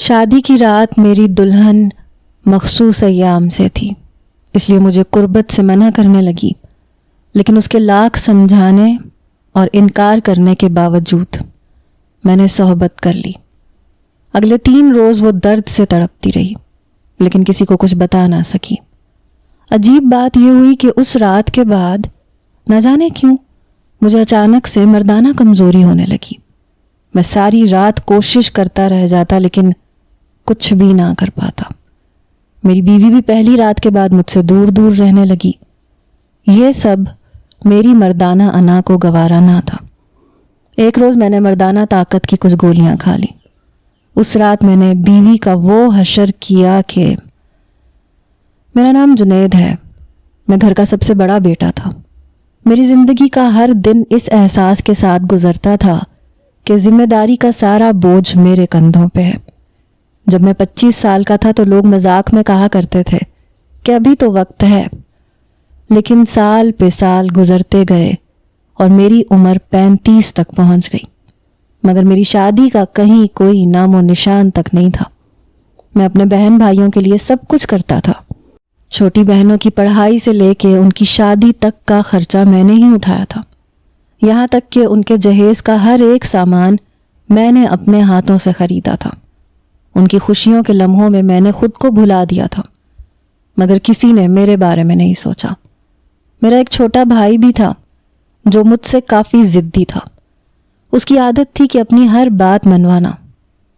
شادی کی رات میری دلہن مخصوص ایام سے تھی، اس لیے مجھے قربت سے منع کرنے لگی، لیکن اس کے لاکھ سمجھانے اور انکار کرنے کے باوجود میں نے صحبت کر لی۔ اگلے 3 روز وہ درد سے تڑپتی رہی، لیکن کسی کو کچھ بتا نہ سکی۔ عجیب بات یہ ہوئی کہ اس رات کے بعد نہ جانے کیوں مجھے اچانک سے مردانہ کمزوری ہونے لگی۔ میں ساری رات کوشش کرتا رہ جاتا لیکن کچھ بھی نہ کر پاتا۔ میری بیوی بھی پہلی رات کے بعد مجھ سے دور دور رہنے لگی۔ یہ سب میری مردانہ انا کو گوارا نہ تھا۔ ایک روز میں نے مردانہ طاقت کی کچھ گولیاں کھا لی۔ اس رات میں نے بیوی کا وہ حشر کیا کہ میرا نام جنید ہے، میں گھر کا سب سے بڑا بیٹا تھا۔ میری زندگی کا ہر دن اس احساس کے ساتھ گزرتا تھا کہ ذمہ داری کا سارا بوجھ میرے کندھوں پہ ہے۔ جب میں 25 سال کا تھا تو لوگ مذاق میں کہا کرتے تھے کہ ابھی تو وقت ہے، لیکن سال پہ سال گزرتے گئے اور میری عمر 35 تک پہنچ گئی، مگر میری شادی کا کہیں کوئی نام و نشان تک نہیں تھا۔ میں اپنے بہن بھائیوں کے لیے سب کچھ کرتا تھا۔ چھوٹی بہنوں کی پڑھائی سے لے کے ان کی شادی تک کا خرچہ میں نے ہی اٹھایا تھا، یہاں تک کہ ان کے جہیز کا ہر ایک سامان میں نے اپنے ہاتھوں سے خریدا تھا۔ ان کی خوشیوں کے لمحوں میں نے خود کو بھلا دیا تھا، مگر کسی نے میرے بارے میں نہیں سوچا۔ میرا ایک چھوٹا بھائی بھی تھا جو مجھ سے کافی ضدی تھا۔ اس کی عادت تھی کہ اپنی ہر بات منوانا۔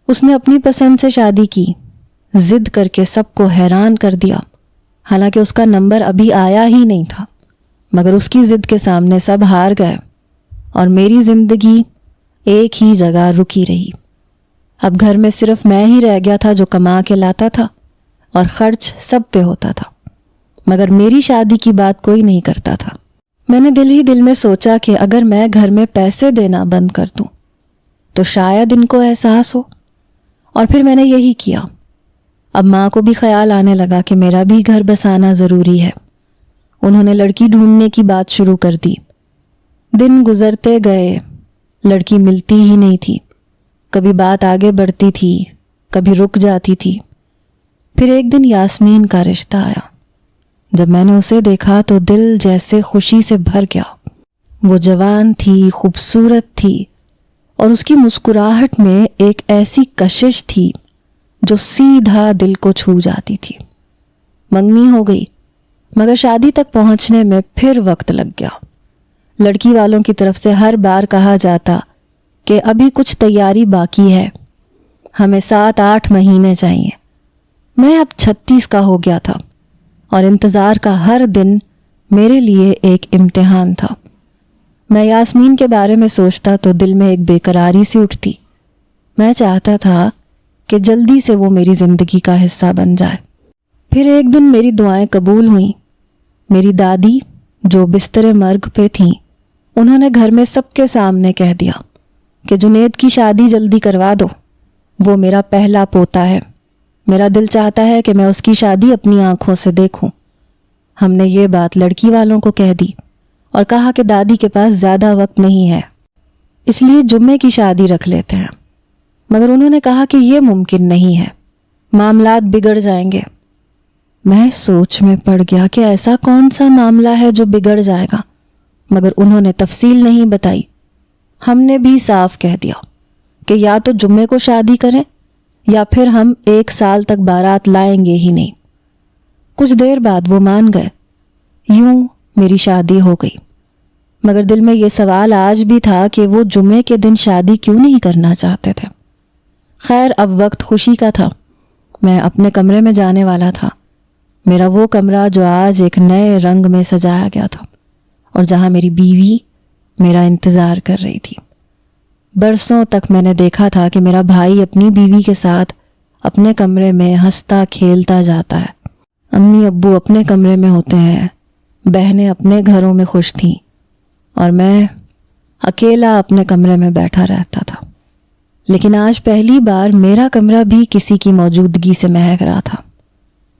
اس نے اپنی پسند سے شادی کی، ضد کر کے سب کو حیران کر دیا، حالانکہ اس کا نمبر ابھی آیا ہی نہیں تھا، مگر اس کی ضد کے سامنے سب ہار گئے اور میری زندگی ایک ہی جگہ رکی رہی۔ اب گھر میں صرف میں ہی رہ گیا تھا جو کما کے لاتا تھا اور خرچ سب پہ ہوتا تھا، مگر میری شادی کی بات کوئی نہیں کرتا تھا۔ میں نے دل ہی دل میں سوچا کہ اگر میں گھر میں پیسے دینا بند کر دوں تو شاید ان کو احساس ہو، اور پھر میں نے یہی کیا۔ اب ماں کو بھی خیال آنے لگا کہ میرا بھی گھر بسانا ضروری ہے۔ انہوں نے لڑکی ڈھونڈنے کی بات شروع کر دی۔ دن گزرتے گئے، لڑکی ملتی ہی نہیں تھی۔ کبھی بات آگے بڑھتی تھی، کبھی رک جاتی تھی۔ پھر ایک دن یاسمین کا رشتہ آیا۔ جب میں نے اسے دیکھا تو دل جیسے خوشی سے بھر گیا۔ وہ جوان تھی، خوبصورت تھی، اور اس کی مسکراہٹ میں ایک ایسی کشش تھی جو سیدھا دل کو چھو جاتی تھی۔ منگنی ہو گئی، مگر شادی تک پہنچنے میں پھر وقت لگ گیا۔ لڑکی والوں کی طرف سے ہر بار کہا جاتا کہ ابھی کچھ تیاری باقی ہے، ہمیں 7-8 مہینے چاہیے۔ میں اب 36 کا ہو گیا تھا اور انتظار کا ہر دن میرے لیے ایک امتحان تھا۔ میں یاسمین کے بارے میں سوچتا تو دل میں ایک بے قراری سی اٹھتی۔ میں چاہتا تھا کہ جلدی سے وہ میری زندگی کا حصہ بن جائے۔ پھر ایک دن میری دعائیں قبول ہوئیں۔ میری دادی جو بستر مرگ پہ تھیں، انہوں نے گھر میں سب کے سامنے کہہ دیا کہ جنید کی شادی جلدی کروا دو، وہ میرا پہلا پوتا ہے۔ میرا دل چاہتا ہے کہ میں اس کی شادی اپنی آنکھوں سے دیکھوں۔ ہم نے یہ بات لڑکی والوں کو کہہ دی اور کہا کہ دادی کے پاس زیادہ وقت نہیں ہے، اس لیے جمعے کی شادی رکھ لیتے ہیں، مگر انہوں نے کہا کہ یہ ممکن نہیں ہے، معاملات بگڑ جائیں گے۔ میں سوچ میں پڑ گیا کہ ایسا کون سا معاملہ ہے جو بگڑ جائے گا، مگر انہوں نے تفصیل نہیں بتائی۔ ہم نے بھی صاف کہہ دیا کہ یا تو جمعے کو شادی کریں یا پھر ہم 1 سال تک بارات لائیں گے ہی نہیں۔ کچھ دیر بعد وہ مان گئے۔ یوں میری شادی ہو گئی، مگر دل میں یہ سوال آج بھی تھا کہ وہ جمعے کے دن شادی کیوں نہیں کرنا چاہتے تھے۔ خیر، اب وقت خوشی کا تھا۔ میں اپنے کمرے میں جانے والا تھا، میرا وہ کمرہ جو آج ایک نئے رنگ میں سجایا گیا تھا اور جہاں میری بیوی میرا انتظار کر رہی تھی۔ برسوں تک میں نے دیکھا تھا کہ میرا بھائی اپنی بیوی کے ساتھ اپنے کمرے میں ہنستا کھیلتا جاتا ہے، امی ابو اپنے کمرے میں ہوتے ہیں، بہنیں اپنے گھروں میں خوش تھیں، اور میں اکیلا اپنے کمرے میں بیٹھا رہتا تھا۔ لیکن آج پہلی بار میرا کمرہ بھی کسی کی موجودگی سے مہک رہا تھا۔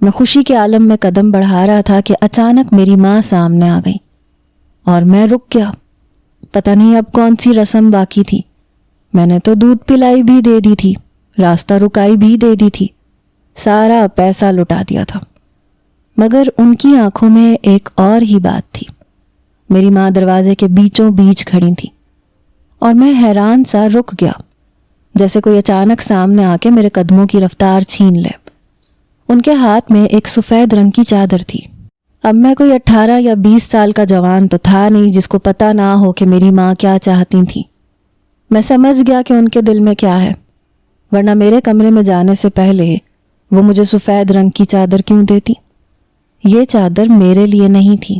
میں خوشی کے عالم میں قدم بڑھا رہا تھا کہ اچانک میری ماں سامنے آ گئی اور میں رک گیا۔ پتہ نہیں اب کون سی رسم باقی تھی، میں نے تو دودھ پلائی بھی دے دی تھی، راستہ رکائی بھی دے دی تھی، سارا پیسہ لٹا دیا تھا، مگر ان کی آنکھوں میں ایک اور ہی بات تھی۔ میری ماں دروازے کے بیچوں بیچ کھڑی تھی اور میں حیران سا رک گیا، جیسے کوئی اچانک سامنے آ کے میرے قدموں کی رفتار چھین لے۔ ان کے ہاتھ میں ایک سفید رنگ کی چادر تھی۔ اب میں کوئی 18 یا 20 سال کا جوان تو تھا نہیں جس کو پتہ نہ ہو کہ میری ماں کیا چاہتی تھی۔ میں سمجھ گیا کہ ان کے دل میں کیا ہے، ورنہ میرے کمرے میں جانے سے پہلے وہ مجھے سفید رنگ کی چادر کیوں دیتی؟ یہ چادر میرے لیے نہیں تھی۔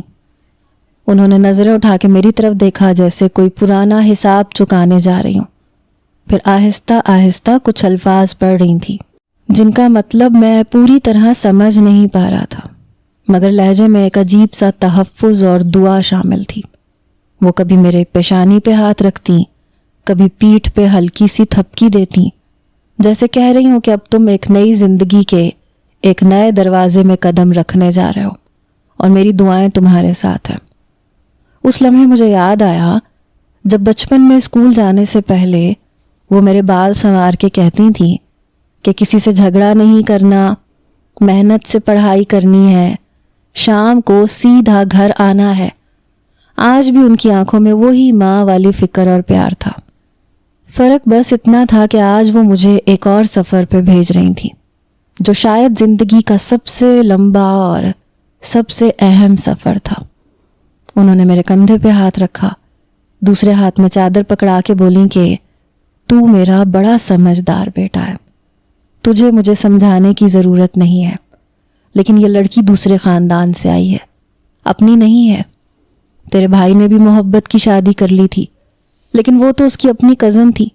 انہوں نے نظریں اٹھا کے میری طرف دیکھا جیسے کوئی پرانا حساب چکانے جا رہی ہوں، پھر آہستہ آہستہ کچھ الفاظ پڑھ رہی تھی جن کا مطلب میں پوری طرح سمجھ نہیں پا رہا تھا، مگر لہجے میں ایک عجیب سا تحفظ اور دعا شامل تھی۔ وہ کبھی میرے پیشانی پہ ہاتھ رکھتی، کبھی پیٹھ پہ ہلکی سی تھپکی دیتی، جیسے کہہ رہی ہوں کہ اب تم ایک نئی زندگی کے ایک نئے دروازے میں قدم رکھنے جا رہے ہو اور میری دعائیں تمہارے ساتھ ہیں۔ اس لمحے مجھے یاد آیا جب بچپن میں اسکول جانے سے پہلے وہ میرے بال سنوار کے کہتی تھیں کہ کسی سے جھگڑا نہیں کرنا، محنت سے پڑھائی کرنی ہے، شام کو سیدھا گھر آنا ہے۔ آج بھی ان کی آنکھوں میں وہی ماں والی فکر اور پیار تھا۔ فرق بس اتنا تھا کہ آج وہ مجھے ایک اور سفر پہ بھیج رہی تھی، جو شاید زندگی کا سب سے لمبا اور سب سے اہم سفر تھا۔ انہوں نے میرے کندھے پہ ہاتھ رکھا، دوسرے ہاتھ میں چادر پکڑا کے بولی کہ تو میرا بڑا سمجھدار بیٹا ہے، تجھے مجھے سمجھانے کی ضرورت نہیں ہے، لیکن یہ لڑکی دوسرے خاندان سے آئی ہے، اپنی نہیں ہے۔ تیرے بھائی نے بھی محبت کی شادی کر لی تھی، لیکن وہ تو اس کی اپنی کزن تھی،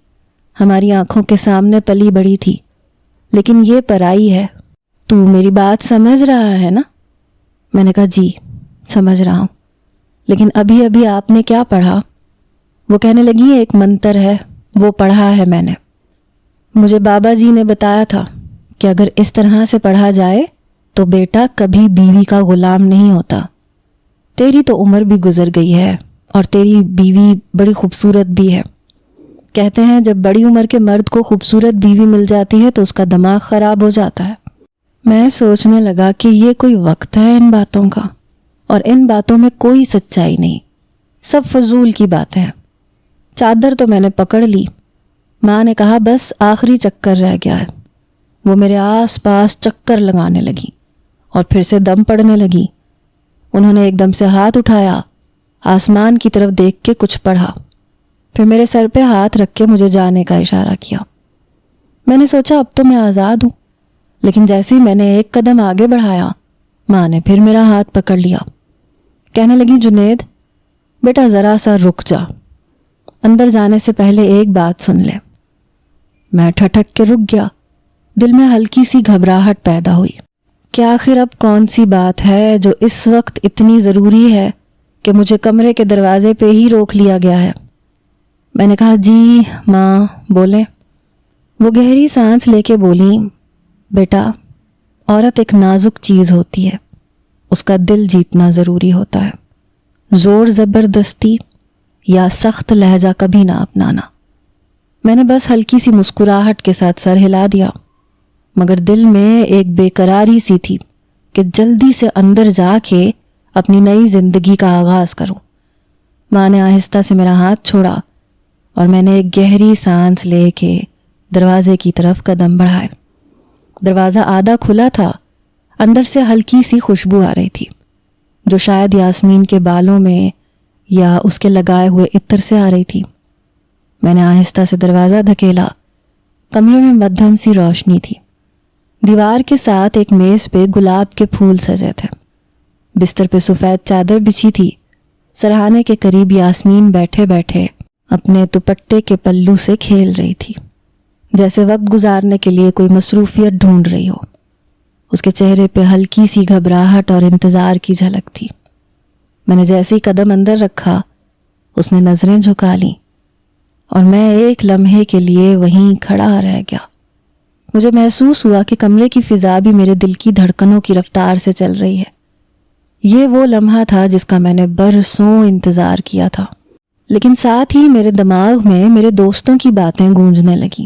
ہماری آنکھوں کے سامنے پلی بڑی تھی، لیکن یہ پرائی ہے۔ تو میری بات سمجھ رہا ہے نا؟ میں نے کہا جی سمجھ رہا ہوں، لیکن ابھی ابھی آپ نے کیا پڑھا؟ وہ کہنے لگی ایک منتر ہے، وہ پڑھا ہے میں نے۔ مجھے بابا جی نے بتایا تھا کہ اگر اس طرح سے پڑھا جائے تو بیٹا کبھی بیوی کا غلام نہیں ہوتا۔ تیری تو عمر بھی گزر گئی ہے اور تیری بیوی بڑی خوبصورت بھی ہے۔ کہتے ہیں جب بڑی عمر کے مرد کو خوبصورت بیوی مل جاتی ہے تو اس کا دماغ خراب ہو جاتا ہے۔ میں سوچنے لگا کہ یہ کوئی وقت ہے ان باتوں کا، اور ان باتوں میں کوئی سچائی نہیں، سب فضول کی باتیں ہیں۔ چادر تو میں نے پکڑ لی۔ ماں نے کہا بس آخری چکر رہ گیا ہے۔ وہ میرے آس پاس چکر لگانے لگی اور پھر سے دم پڑنے لگی۔ انہوں نے ایک دم سے ہاتھ اٹھایا، آسمان کی طرف دیکھ کے کچھ پڑھا، پھر میرے سر پہ ہاتھ رکھ کے مجھے جانے کا اشارہ کیا۔ میں نے سوچا اب تو میں آزاد ہوں، لیکن جیسے ہی میں نے ایک قدم آگے بڑھایا، ماں نے پھر میرا ہاتھ پکڑ لیا۔ کہنے لگی جنید بیٹا ذرا سا رک جا، اندر جانے سے پہلے ایک بات سن لے۔ میں ٹھٹک کے رک گیا، دل میں ہلکی سی گھبراہٹ پیدا ہوئی کہ آخر اب کون سی بات ہے جو اس وقت اتنی ضروری ہے کہ مجھے کمرے کے دروازے پہ ہی روک لیا گیا ہے۔ میں نے کہا جی ماں بولیں۔ وہ گہری سانس لے کے بولی بیٹا عورت ایک نازک چیز ہوتی ہے، اس کا دل جیتنا ضروری ہوتا ہے، زور زبردستی یا سخت لہجہ کبھی نہ اپنانا۔ میں نے بس ہلکی سی مسکراہٹ کے ساتھ سر ہلا دیا، مگر دل میں ایک بے قراری سی تھی کہ جلدی سے اندر جا کے اپنی نئی زندگی کا آغاز کروں۔ ماں نے آہستہ سے میرا ہاتھ چھوڑا اور میں نے ایک گہری سانس لے کے دروازے کی طرف قدم بڑھائے۔ دروازہ آدھا کھلا تھا، اندر سے ہلکی سی خوشبو آ رہی تھی جو شاید یاسمین کے بالوں میں یا اس کے لگائے ہوئے عطر سے آ رہی تھی۔ میں نے آہستہ سے دروازہ دھکیلا۔ کمرے میں مدھم سی روشنی تھی، دیوار کے ساتھ ایک میز پہ گلاب کے پھول سجے تھے، بستر پہ سفید چادر بچھی تھی، سرہانے کے قریب یاسمین بیٹھے بیٹھے اپنے دوپٹے کے پلو سے کھیل رہی تھی، جیسے وقت گزارنے کے لیے کوئی مصروفیت ڈھونڈ رہی ہو۔ اس کے چہرے پہ ہلکی سی گھبراہٹ اور انتظار کی جھلک تھی۔ میں نے جیسے ہی قدم اندر رکھا، اس نے نظریں جھکا لیں اور میں ایک لمحے کے لیے وہیں کھڑا رہ گیا۔ مجھے محسوس ہوا کہ کمرے کی فضا بھی میرے دل کی دھڑکنوں کی رفتار سے چل رہی ہے۔ یہ وہ لمحہ تھا جس کا میں نے برسوں انتظار کیا تھا، لیکن ساتھ ہی میرے دماغ میں میرے دوستوں کی باتیں گونجنے لگیں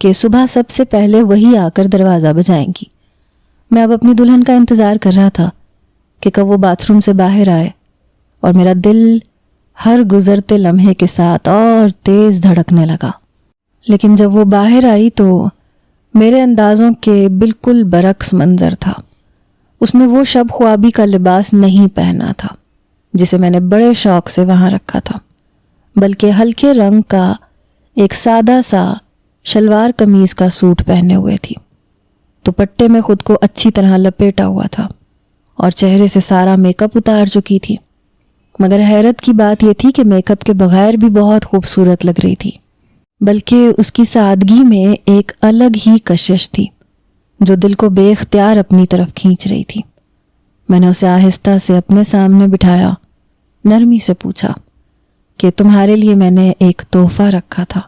کہ صبح سب سے پہلے وہی آ کر دروازہ بجائیں گی۔ میں اب اپنی دلہن کا انتظار کر رہا تھا کہ کب وہ باتھ روم سے باہر آئے، اور میرا دل ہر گزرتے لمحے کے ساتھ اور تیز دھڑکنے لگا۔ لیکن جب وہ باہر آئی تو میرے اندازوں کے بالکل برعکس منظر تھا۔ اس نے وہ شب خوابی کا لباس نہیں پہنا تھا جسے میں نے بڑے شوق سے وہاں رکھا تھا، بلکہ ہلکے رنگ کا ایک سادہ سا شلوار قمیض کا سوٹ پہنے ہوئے تھی۔ دوپٹے میں خود کو اچھی طرح لپیٹا ہوا تھا اور چہرے سے سارا میک اپ اتار چکی تھی، مگر حیرت کی بات یہ تھی کہ میک اپ کے بغیر بھی بہت خوبصورت لگ رہی تھی، بلکہ اس کی سادگی میں ایک الگ ہی کشش تھی جو دل کو بے اختیار اپنی طرف کھینچ رہی تھی۔ میں نے اسے آہستہ سے اپنے سامنے بٹھایا، نرمی سے پوچھا کہ تمہارے لیے میں نے ایک تحفہ رکھا تھا،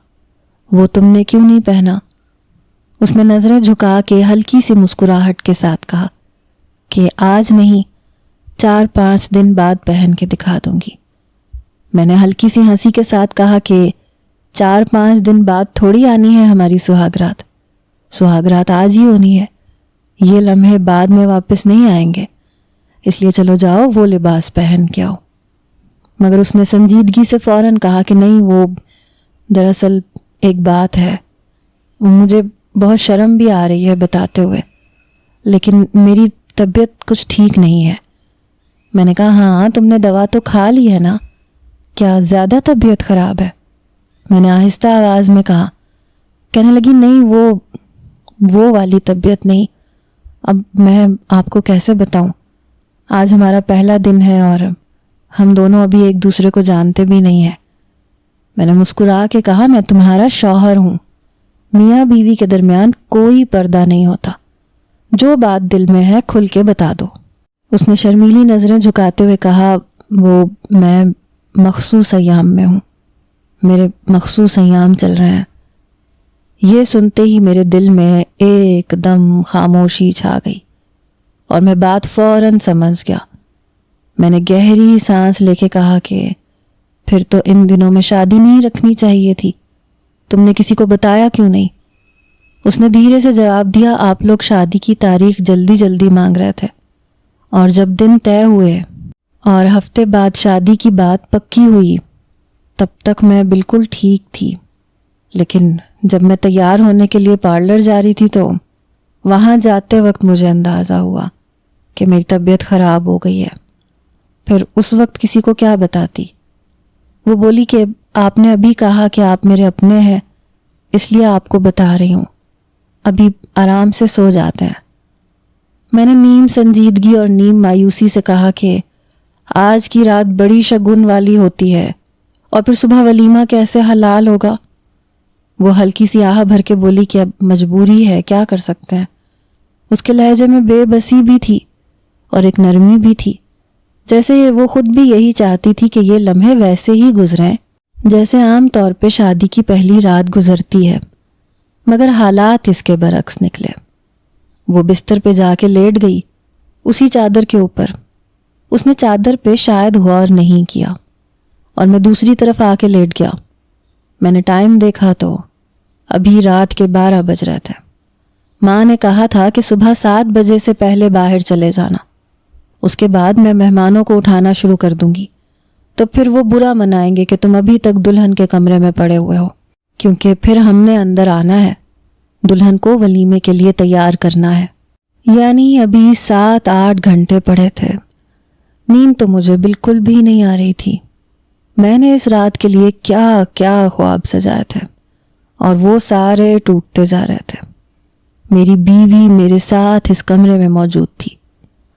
وہ تم نے کیوں نہیں پہنا؟ اس نے نظریں جھکا کے ہلکی سی مسکراہٹ کے ساتھ کہا کہ آج نہیں، 4-5 دن بعد پہن کے دکھا دوں گی۔ میں نے ہلکی سی ہنسی کے ساتھ کہا کہ 4-5 دن بعد تھوڑی آنی ہے ہماری سہاگرات، سہاگرات آج ہی ہونی ہے، یہ لمحے بعد میں واپس نہیں آئیں گے، اس لیے چلو جاؤ وہ لباس پہن کے آؤ۔ مگر اس نے سنجیدگی سے فوراً کہا کہ نہیں، وہ دراصل ایک بات ہے، مجھے بہت شرم بھی آ رہی ہے بتاتے ہوئے، لیکن میری طبیعت کچھ ٹھیک نہیں ہے۔ میں نے کہا ہاں، تم نے دوا تو کھا لی ہے نا، کیا زیادہ طبیعت خراب ہے؟ میں نے آہستہ آواز میں کہا۔ کہنے لگی نہیں، وہ والی طبیعت نہیں، اب میں آپ کو کیسے بتاؤں، آج ہمارا پہلا دن ہے اور ہم دونوں ابھی ایک دوسرے کو جانتے بھی نہیں ہیں۔ میں نے مسکرا کے کہا میں تمہارا شوہر ہوں، میاں بیوی کے درمیان کوئی پردہ نہیں ہوتا، جو بات دل میں ہے کھل کے بتا دو۔ اس نے شرمیلی نظریں جھکاتے ہوئے کہا وہ میں مخصوص ایام میں ہوں، میرے مخصوص ایام چل رہے ہیں۔ یہ سنتے ہی میرے دل میں ایک دم خاموشی چھا گئی اور میں بات فوراً سمجھ گیا۔ میں نے گہری سانس لے کے کہا کہ پھر تو ان دنوں میں شادی نہیں رکھنی چاہیے تھی، تم نے کسی کو بتایا کیوں نہیں؟ اس نے دھیرے سے جواب دیا آپ لوگ شادی کی تاریخ جلدی جلدی مانگ رہے تھے، اور جب دن طے ہوئے اور ہفتے بعد شادی کی بات پکی ہوئی تب تک میں بالکل ٹھیک تھی، لیکن جب میں تیار ہونے کے لیے پارلر جا رہی تھی تو وہاں جاتے وقت مجھے اندازہ ہوا کہ میری طبیعت خراب ہو گئی ہے۔ پھر اس وقت کسی کو کیا بتاتی؟ وہ بولی کہ آپ نے ابھی کہا کہ آپ میرے اپنے ہیں، اس لیے آپ کو بتا رہی ہوں، ابھی آرام سے سو جاتے ہیں۔ میں نے نیم سنجیدگی اور نیم مایوسی سے کہا کہ آج کی رات بڑی شگن والی ہوتی ہے، اور پھر صبح ولیمہ کیسے حلال ہوگا؟ وہ ہلکی سی آہ بھر کے بولی کہ اب مجبوری ہے، کیا کر سکتے ہیں۔ اس کے لہجے میں بے بسی بھی تھی اور ایک نرمی بھی تھی، جیسے وہ خود بھی یہی چاہتی تھی کہ یہ لمحے ویسے ہی گزریں جیسے عام طور پہ شادی کی پہلی رات گزرتی ہے، مگر حالات اس کے برعکس نکلے۔ وہ بستر پہ جا کے لیٹ گئی، اسی چادر کے اوپر۔ اس نے چادر پہ شاید غور نہیں کیا اور میں دوسری طرف آ کے لیٹ گیا۔ میں نے ٹائم دیکھا تو ابھی رات کے 12 بج رہے تھے۔ ماں نے کہا تھا کہ صبح 7 بجے سے پہلے باہر چلے جانا، اس کے بعد میں مہمانوں کو اٹھانا شروع کر دوں گی، تو پھر وہ برا منائیں گے کہ تم ابھی تک دلہن کے کمرے میں پڑے ہوئے ہو، کیونکہ پھر ہم نے اندر آنا ہے، دلہن کو ولیمے کے لیے تیار کرنا ہے۔ یعنی ابھی 7-8 گھنٹے پڑے تھے۔ نیند تو مجھے بالکل بھی نہیں آ رہی تھی۔ میں نے اس رات کے لیے کیا کیا خواب سجائے تھے اور وہ سارے ٹوٹتے جا رہے تھے۔ میری بیوی میرے ساتھ اس کمرے میں موجود تھی،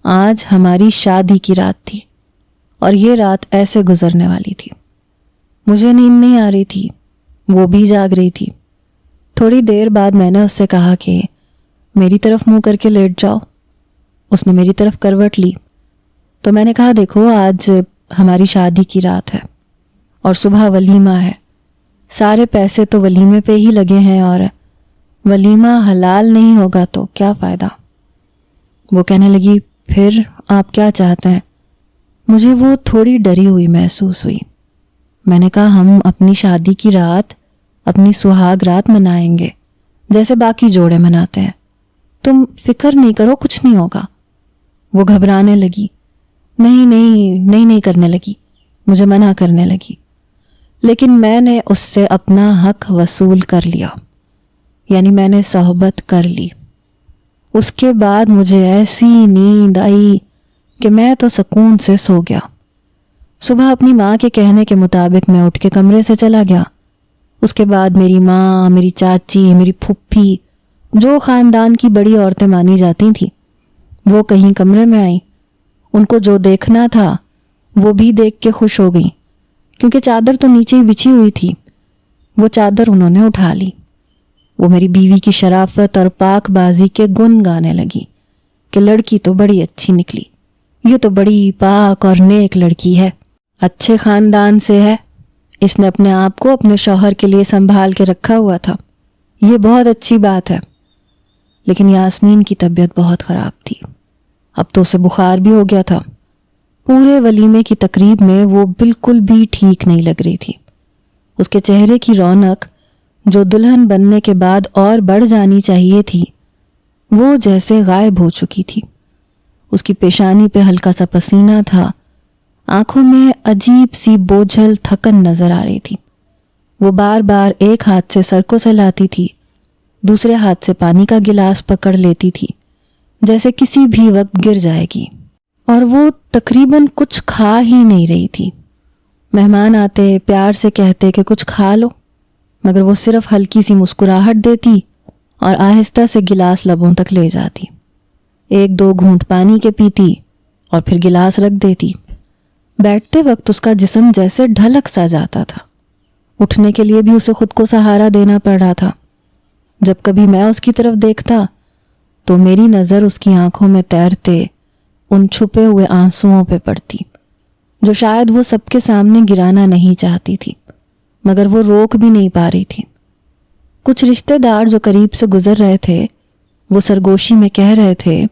آج ہماری شادی کی رات تھی اور یہ رات ایسے گزرنے والی تھی۔ مجھے نیند نہیں آ رہی تھی، وہ بھی جاگ رہی تھی۔ تھوڑی دیر بعد میں نے اس سے کہا کہ میری طرف منہ کر کے لیٹ جاؤ۔ اس نے میری طرف کروٹ لی تو میں نے کہا دیکھو آج ہماری شادی کی رات ہے اور صبح ولیمہ ہے، سارے پیسے تو ولیمے پہ ہی لگے ہیں اور ولیمہ حلال نہیں ہوگا تو کیا فائدہ۔ وہ کہنے لگی پھر آپ کیا چاہتے ہیں؟ مجھے وہ تھوڑی ڈری ہوئی محسوس ہوئی۔ میں نے کہا ہم اپنی شادی کی رات، اپنی سہاگ رات منائیں گے، جیسے باقی جوڑے مناتے ہیں۔ تم فکر نہیں کرو، کچھ نہیں ہوگا۔ وہ گھبرانے لگی، نہیں کرنے لگی، مجھے منع کرنے لگی، لیکن میں نے اس سے اپنا حق وصول کر لیا، یعنی میں نے صحبت کر لی۔ اس کے بعد مجھے ایسی نیند آئی کہ میں تو سکون سے سو گیا۔ صبح اپنی ماں کے کہنے کے مطابق میں اٹھ کے کمرے سے چلا گیا۔ اس کے بعد میری ماں، میری چاچی، میری پھپھی، جو خاندان کی بڑی عورتیں مانی جاتی تھیں، وہ کہیں کمرے میں آئیں۔ ان کو جو دیکھنا تھا وہ بھی دیکھ کے خوش ہو گئیں، کیونکہ چادر تو نیچے ہی بچھی ہوئی تھی۔ وہ چادر انہوں نے اٹھا لی۔ وہ میری بیوی کی شرافت اور پاک بازی کے گن گانے لگی کہ لڑکی تو بڑی اچھی نکلی، یہ تو بڑی پاک اور نیک لڑکی ہے، اچھے خاندان سے ہے، اس نے اپنے آپ کو اپنے شوہر کے لیے سنبھال کے رکھا ہوا تھا، یہ بہت اچھی بات ہے۔ لیکن یاسمین کی طبیعت بہت خراب تھی، اب تو اسے بخار بھی ہو گیا تھا۔ پورے ولیمے کی تقریب میں وہ بالکل بھی ٹھیک نہیں لگ رہی تھی۔ اس کے چہرے کی رونق جو دلہن بننے کے بعد اور بڑھ جانی چاہیے تھی، وہ جیسے غائب ہو چکی تھی۔ اس کی پیشانی پہ ہلکا سا پسینہ تھا، آنکھوں میں عجیب سی بوجھل تھکن نظر آ رہی تھی۔ وہ بار بار ایک ہاتھ سے سر کو سہلاتی تھی، دوسرے ہاتھ سے پانی کا گلاس پکڑ لیتی تھی، جیسے کسی بھی وقت گر جائے گی، اور وہ تقریباً کچھ کھا ہی نہیں رہی تھی۔ مہمان آتے پیار سے کہتے کہ کچھ کھا لو، مگر وہ صرف ہلکی سی مسکراہٹ دیتی اور آہستہ سے گلاس لبوں تک لے جاتی، ایک دو گھونٹ پانی کے پیتی اور پھر گلاس رکھ دیتی۔ بیٹھتے وقت اس کا جسم جیسے ڈھلک سا جاتا تھا، اٹھنے کے لیے بھی اسے خود کو سہارا دینا پڑ رہا تھا۔ جب کبھی میں اس کی طرف دیکھتا تو میری نظر اس کی آنکھوں میں تیرتے ان چھپے ہوئے آنسوؤں پہ پڑتی، جو شاید وہ سب کے سامنے گرانا نہیں چاہتی تھی، مگر وہ روک بھی نہیں پا رہی تھی۔ کچھ رشتہ دار جو قریب سے گزر رہے تھے، وہ سرگوشی میں کہہ رہے تھے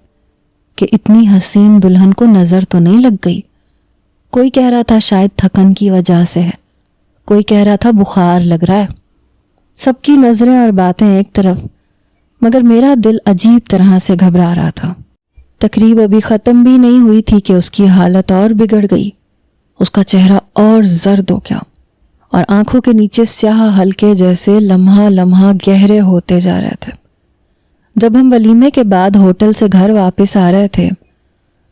کہ اتنی حسین دلہن کو نظر تو نہیں لگ گئی۔ کوئی کہہ رہا تھا شاید تھکن کی وجہ سے ہے، کوئی کہہ رہا تھا بخار لگ رہا ہے۔ سب کی نظریں اور باتیں ایک طرف، مگر میرا دل عجیب طرح سے گھبرا رہا تھا۔ تقریب ابھی ختم بھی نہیں ہوئی تھی کہ اس کی حالت اور بگڑ گئی۔ اس کا چہرہ اور زرد ہو گیا اور آنکھوں کے نیچے سیاہ حلقے جیسے لمحہ لمحہ گہرے ہوتے جا رہے تھے۔ جب ہم ولیمے کے بعد ہوٹل سے گھر واپس آ رہے تھے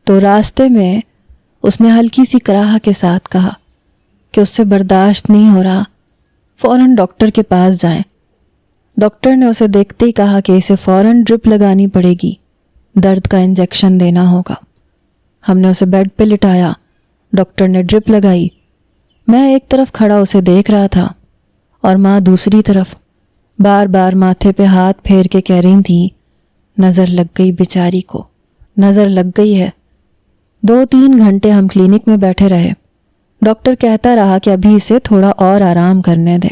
تو راستے میں اس نے ہلکی سی کراہ کے ساتھ کہا کہ اس سے برداشت نہیں ہو رہا، فوراً ڈاکٹر کے پاس جائیں۔ ڈاکٹر نے اسے دیکھتے ہی کہا کہ اسے فوراً ڈرپ لگانی پڑے گی، درد کا انجیکشن دینا ہوگا۔ ہم نے اسے بیڈ پہ لٹایا، ڈاکٹر نے ڈرپ لگائی۔ میں ایک طرف کھڑا اسے دیکھ رہا تھا اور ماں دوسری طرف، بار بار ماتھے پہ ہاتھ پھیر کے کہہ رہی تھی، نظر لگ گئی بیچاری کو، نظر لگ گئی ہے۔ 2-3 گھنٹے ہم کلینک میں بیٹھے رہے۔ ڈاکٹر کہتا رہا کہ ابھی اسے تھوڑا اور آرام کرنے دے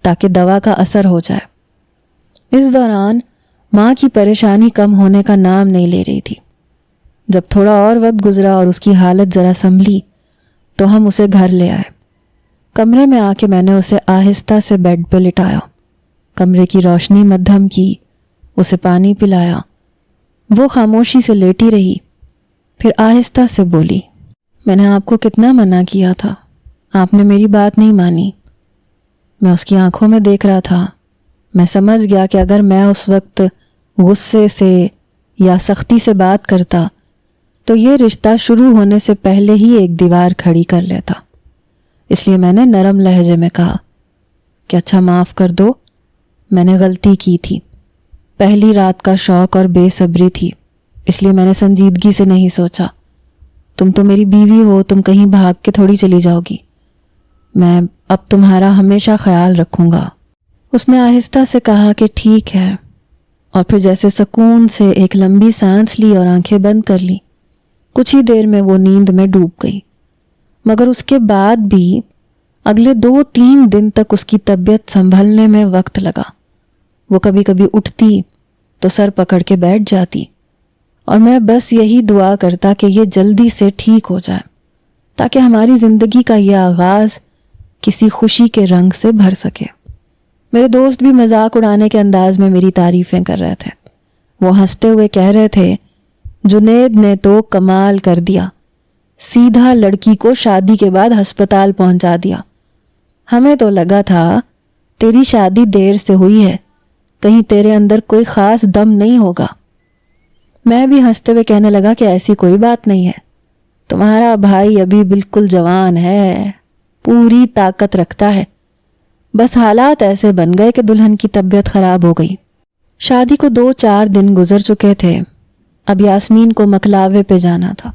تاکہ دوا کا اثر ہو جائے۔ اس دوران ماں کی پریشانی کم ہونے کا نام نہیں لے رہی تھی۔ جب تھوڑا اور وقت گزرا اور اس کی حالت ذرا سنبھلی تو ہم اسے گھر لے آئے۔ کمرے میں آ کے میں نے اسے آہستہ سے بیڈ پہ لٹایا، کمرے کی روشنی مدھم کی، اسے پانی پلایا۔ وہ خاموشی سے لیٹی رہی، پھر آہستہ سے بولی، میں نے آپ کو کتنا منع کیا تھا، آپ نے میری بات نہیں مانی۔ میں اس کی آنکھوں میں دیکھ رہا تھا۔ میں سمجھ گیا کہ اگر میں اس وقت غصے سے یا سختی سے بات کرتا تو یہ رشتہ شروع ہونے سے پہلے ہی ایک دیوار کھڑی کر لیتا۔ اس لیے میں نے نرم لہجے میں کہا کہ اچھا معاف کر دو، میں نے غلطی کی تھی، پہلی رات کا شوق اور بے صبری تھی، اس لیے میں نے سنجیدگی سے نہیں سوچا۔ تم تو میری بیوی ہو، تم کہیں بھاگ کے تھوڑی چلی جاؤ گی، میں اب تمہارا ہمیشہ خیال رکھوں گا۔ اس نے آہستہ سے کہا کہ ٹھیک ہے، اور پھر جیسے سکون سے ایک لمبی سانس لی اور آنکھیں بند کر لی۔ کچھ ہی دیر میں وہ نیند میں ڈوب گئی، مگر اس کے بعد بھی اگلے 2-3 دن تک اس کی طبیعت سنبھلنے میں وقت لگا۔ وہ کبھی کبھی اٹھتی تو سر پکڑ کے بیٹھ جاتی، اور میں بس یہی دعا کرتا کہ یہ جلدی سے ٹھیک ہو جائے تاکہ ہماری زندگی کا یہ آغاز کسی خوشی کے رنگ سے بھر سکے۔ میرے دوست بھی مذاق اڑانے کے انداز میں میری تعریفیں کر رہے تھے۔ وہ ہنستے ہوئے کہہ رہے تھے، جنید نے تو کمال کر دیا، سیدھا لڑکی کو شادی کے بعد ہسپتال پہنچا دیا۔ ہمیں تو لگا تھا تیری شادی دیر سے ہوئی ہے، کہیں تیرے اندر کوئی خاص دم نہیں ہوگا۔ میں بھی ہنستے ہوئے کہنے لگا کہ ایسی کوئی بات نہیں ہے، تمہارا بھائی ابھی بالکل جوان ہے، پوری طاقت رکھتا ہے، بس حالات ایسے بن گئے کہ دلہن کی طبیعت خراب ہو گئی۔ شادی کو 2-4 دن گزر چکے تھے، اب یاسمین کو مکلاوے پہ جانا تھا۔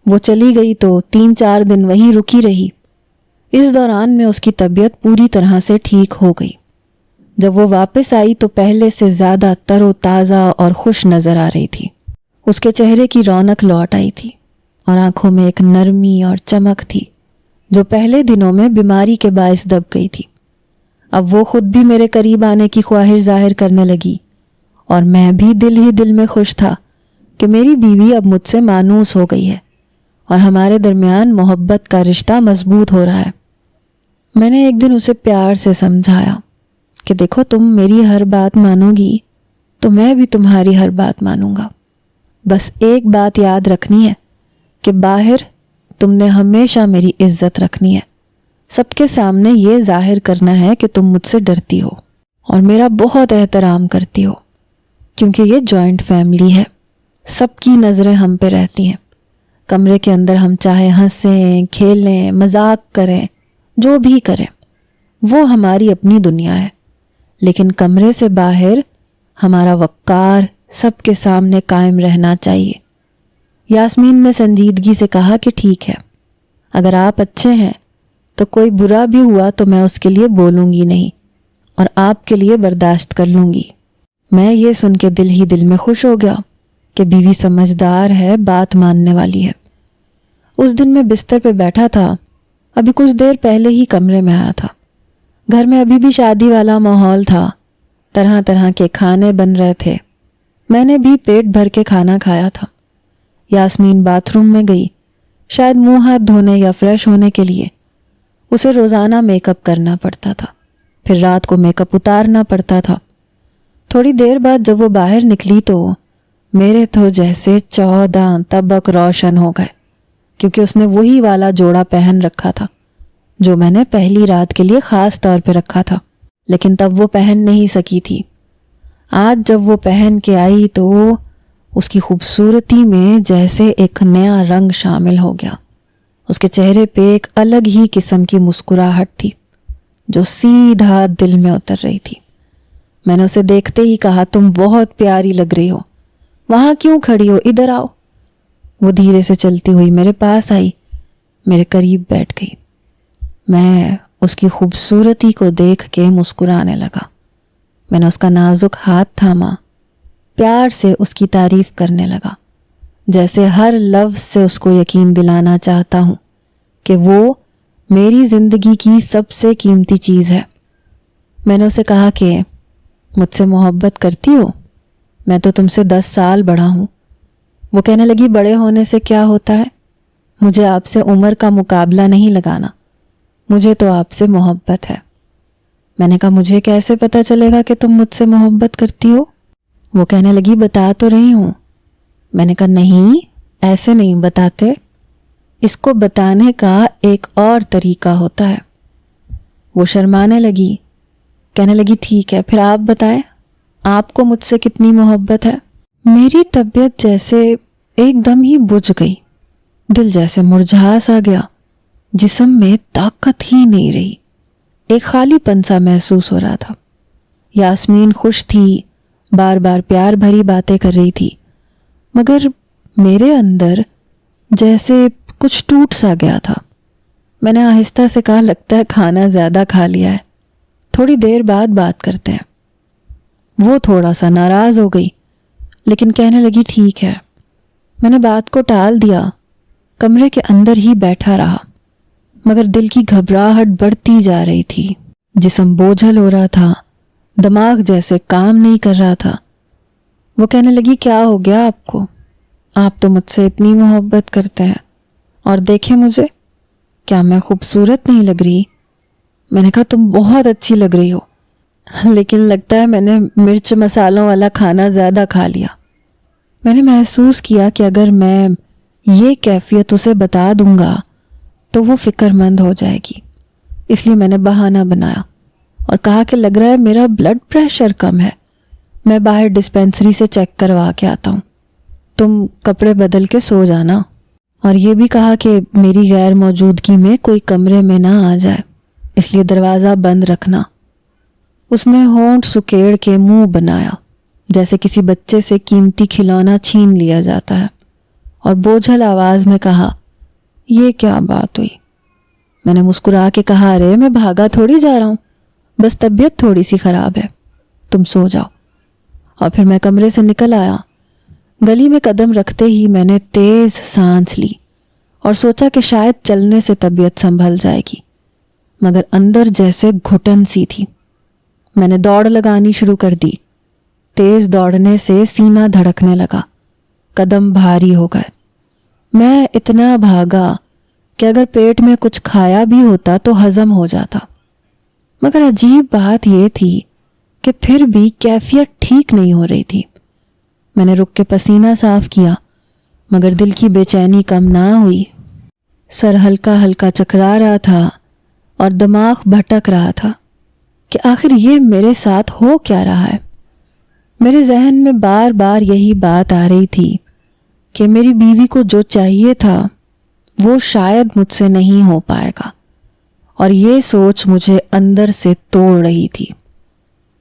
وہ چلی گئی تو 3-4 دن وہیں رکی رہی۔ اس دوران میں اس کی طبیعت پوری طرح سے ٹھیک ہو گئی۔ جب وہ واپس آئی تو پہلے سے زیادہ تر و تازہ اور خوش نظر آ رہی تھی۔ اس کے چہرے کی رونق لوٹ آئی تھی اور آنکھوں میں ایک نرمی اور چمک تھی جو پہلے دنوں میں بیماری کے باعث دب گئی تھی۔ اب وہ خود بھی میرے قریب آنے کی خواہش ظاہر کرنے لگی اور میں بھی دل ہی دل میں خوش تھا کہ میری بیوی اب مجھ سے مانوس ہو گئی ہے اور ہمارے درمیان محبت کا رشتہ مضبوط ہو رہا ہے۔ میں نے ایک دن اسے پیار سے سمجھایا کہ دیکھو، تم میری ہر بات مانو گی تو میں بھی تمہاری ہر بات مانوں گا، بس ایک بات یاد رکھنی ہے کہ باہر تم نے ہمیشہ میری عزت رکھنی ہے، سب کے سامنے یہ ظاہر کرنا ہے کہ تم مجھ سے ڈرتی ہو اور میرا بہت احترام کرتی ہو، کیونکہ یہ جوائنٹ فیملی ہے، سب کی نظریں ہم پہ رہتی ہیں۔ کمرے کے اندر ہم چاہے ہنسیں، کھیلیں، مذاق کریں، جو بھی کریں، وہ ہماری اپنی دنیا ہے، لیکن کمرے سے باہر ہمارا وقار سب کے سامنے قائم رہنا چاہیے۔ یاسمین نے سنجیدگی سے کہا کہ ٹھیک ہے، اگر آپ اچھے ہیں تو کوئی برا بھی ہوا تو میں اس کے لیے بولوں گی نہیں اور آپ کے لیے برداشت کر لوں گی۔ میں یہ سن کے دل ہی دل میں خوش ہو گیا کہ بیوی سمجھدار ہے، بات ماننے والی ہے۔ اس دن میں بستر پہ بیٹھا تھا، ابھی کچھ دیر پہلے ہی کمرے میں آیا تھا۔ گھر میں ابھی بھی شادی والا ماحول تھا، طرح طرح کے کھانے بن رہے تھے۔ میں نے بھی پیٹ بھر کے کھانا کھایا تھا۔ یاسمین باتھ روم میں گئی، شاید منہ ہاتھ دھونے یا فریش ہونے کے لیے۔ اسے روزانہ میک اپ کرنا پڑتا تھا، پھر رات کو میک اپ اتارنا پڑتا تھا۔ تھوڑی دیر بعد جب وہ باہر نکلی تو میرے تو جیسے 14 طبق روشن ہو گئے، کیونکہ اس نے وہی والا جوڑا پہن رکھا تھا جو میں نے پہلی رات کے لیے خاص طور پہ رکھا تھا، لیکن تب وہ پہن نہیں سکی تھی۔ آج جب وہ پہن کے آئی تو اس کی خوبصورتی میں جیسے ایک نیا رنگ شامل ہو گیا۔ اس کے چہرے پہ ایک الگ ہی قسم کی مسکراہٹ تھی جو سیدھا دل میں اتر رہی تھی۔ میں نے اسے دیکھتے ہی کہا، تم بہت پیاری لگ رہی ہو، وہاں کیوں کھڑی ہو، ادھر آؤ۔ وہ دھیرے سے چلتی ہوئی میرے پاس آئی، میرے قریب بیٹھ گئی۔ میں اس کی خوبصورتی کو دیکھ کے مسکرانے لگا۔ میں نے اس کا نازک ہاتھ تھاما، پیار سے اس کی تعریف کرنے لگا، جیسے ہر لفظ سے اس کو یقین دلانا چاہتا ہوں کہ وہ میری زندگی کی سب سے قیمتی چیز ہے۔ میں نے اسے کہا کہ مجھ سے محبت کرتی ہو؟ میں تو تم سے 10 سال بڑا ہوں۔ وہ کہنے لگی، بڑے ہونے سے کیا ہوتا ہے، مجھے آپ سے عمر کا مقابلہ نہیں لگانا، مجھے تو آپ سے محبت ہے۔ میں نے کہا، مجھے کیسے پتہ چلے گا کہ تم مجھ سے محبت کرتی ہو؟ وہ کہنے لگی، بتا تو رہی ہوں۔ میں نے کہا، نہیں، ایسے نہیں بتاتے، اس کو بتانے کا ایک اور طریقہ ہوتا ہے۔ وہ شرمانے لگی، کہنے لگی، ٹھیک ہے، پھر آپ بتائیں، آپ کو مجھ سے کتنی محبت ہے؟ میری طبیعت جیسے ایک دم ہی بجھ گئی، دل جیسے مرجھا سا گیا، جسم میں طاقت ہی نہیں رہی، ایک خالی پن سا محسوس ہو رہا تھا۔ یاسمین خوش تھی، بار بار پیار بھری باتیں کر رہی تھی، مگر میرے اندر جیسے کچھ ٹوٹ سا گیا تھا۔ میں نے آہستہ سے کہا، لگتا ہے کھانا زیادہ کھا لیا ہے، تھوڑی دیر بعد بات کرتے ہیں۔ وہ تھوڑا سا ناراض ہو گئی، لیکن کہنے لگی، ٹھیک ہے۔ میں نے بات کو ٹال دیا، کمرے کے اندر ہی بیٹھا رہا، مگر دل کی گھبراہٹ بڑھتی جا رہی تھی، جسم بوجھل ہو رہا تھا، دماغ جیسے کام نہیں کر رہا تھا۔ وہ کہنے لگی، کیا ہو گیا آپ کو؟ آپ تو مجھ سے اتنی محبت کرتے ہیں، اور دیکھیں مجھے، کیا میں خوبصورت نہیں لگ رہی؟ میں نے کہا، تم بہت اچھی لگ رہی ہو، لیکن لگتا ہے میں نے مرچ مسالوں والا کھانا زیادہ کھا لیا۔ میں نے محسوس کیا کہ اگر میں یہ کیفیت اسے بتا دوں گا تو وہ فکر مند ہو جائے گی، اس لیے میں نے بہانہ بنایا اور کہا کہ لگ رہا ہے میرا بلڈ پریشر کم ہے، میں باہر ڈسپینسری سے چیک کروا کے آتا ہوں، تم کپڑے بدل کے سو جانا، اور یہ بھی کہا کہ میری غیر موجودگی میں کوئی کمرے میں نہ آ جائے، اس لیے دروازہ بند رکھنا۔ اس نے ہونٹ سکیڑ کے منہ بنایا جیسے کسی بچے سے قیمتی کھلونا چھین لیا جاتا ہے، اور بوجھل آواز میں کہا، یہ کیا بات ہوئی؟ میں نے مسکرا کے کہا، ارے میں بھاگا تھوڑی جا رہا ہوں، بس طبیعت تھوڑی سی خراب ہے، تم سو جاؤ۔ اور پھر میں کمرے سے نکل آیا۔ گلی میں قدم رکھتے ہی میں نے تیز سانس لی اور سوچا کہ شاید چلنے سے طبیعت سنبھل جائے گی، مگر اندر جیسے گھٹن سی تھی۔ میں نے دوڑ لگانی شروع کر دی۔ تیز دوڑنے سے سینہ دھڑکنے لگا، قدم بھاری ہو گئے۔ میں اتنا بھاگا کہ اگر پیٹ میں کچھ کھایا بھی ہوتا تو ہضم ہو جاتا، مگر عجیب بات یہ تھی کہ پھر بھی کیفیت ٹھیک نہیں ہو رہی تھی۔ میں نے رک کے پسینہ صاف کیا، مگر دل کی بے چینی کم نہ ہوئی۔ سر ہلکا ہلکا چکرا رہا تھا اور دماغ بھٹک رہا تھا کہ آخر یہ میرے ساتھ ہو کیا رہا ہے۔ میرے ذہن میں بار بار یہی بات آ رہی تھی کہ میری بیوی کو جو چاہیے تھا وہ شاید مجھ سے نہیں ہو پائے گا، اور یہ سوچ مجھے اندر سے توڑ رہی تھی۔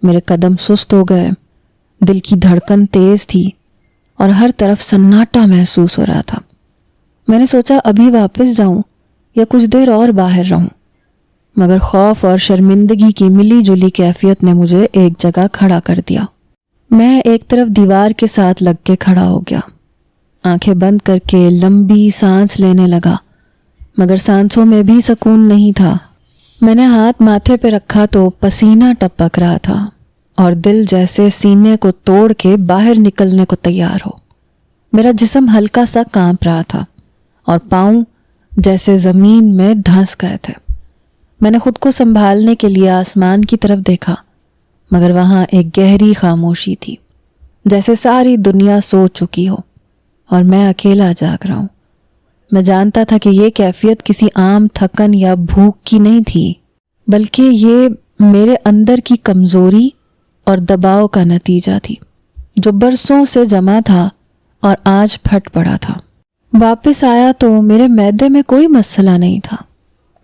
میرے قدم سست ہو گئے، دل کی دھڑکن تیز تھی اور ہر طرف سناٹا محسوس ہو رہا تھا۔ میں نے سوچا ابھی واپس جاؤں یا کچھ دیر اور باہر رہوں، مگر خوف اور شرمندگی کی ملی جلی کیفیت نے مجھے ایک جگہ کھڑا کر دیا۔ میں ایک طرف دیوار کے ساتھ لگ کے کھڑا ہو گیا، آنکھیں بند کر کے لمبی سانس لینے لگا، مگر سانسوں میں بھی سکون نہیں تھا۔ میں نے ہاتھ ماتھے پہ رکھا تو پسینہ ٹپک رہا تھا اور دل جیسے سینے کو توڑ کے باہر نکلنے کو تیار ہو۔ میرا جسم ہلکا سا کانپ رہا تھا اور پاؤں جیسے زمین میں دھنس گئے تھے۔ میں نے خود کو سنبھالنے کے لیے آسمان کی طرف دیکھا، مگر وہاں ایک گہری خاموشی تھی، جیسے ساری دنیا سو چکی ہو اور میں اکیلا جاگ رہا ہوں۔ میں جانتا تھا کہ یہ کیفیت کسی عام تھکن یا بھوک کی نہیں تھی، بلکہ یہ میرے اندر کی کمزوری اور دباؤ کا نتیجہ تھی، جو برسوں سے جمع تھا اور آج پھٹ پڑا تھا۔ واپس آیا تو میرے معدے میں کوئی مسئلہ نہیں تھا،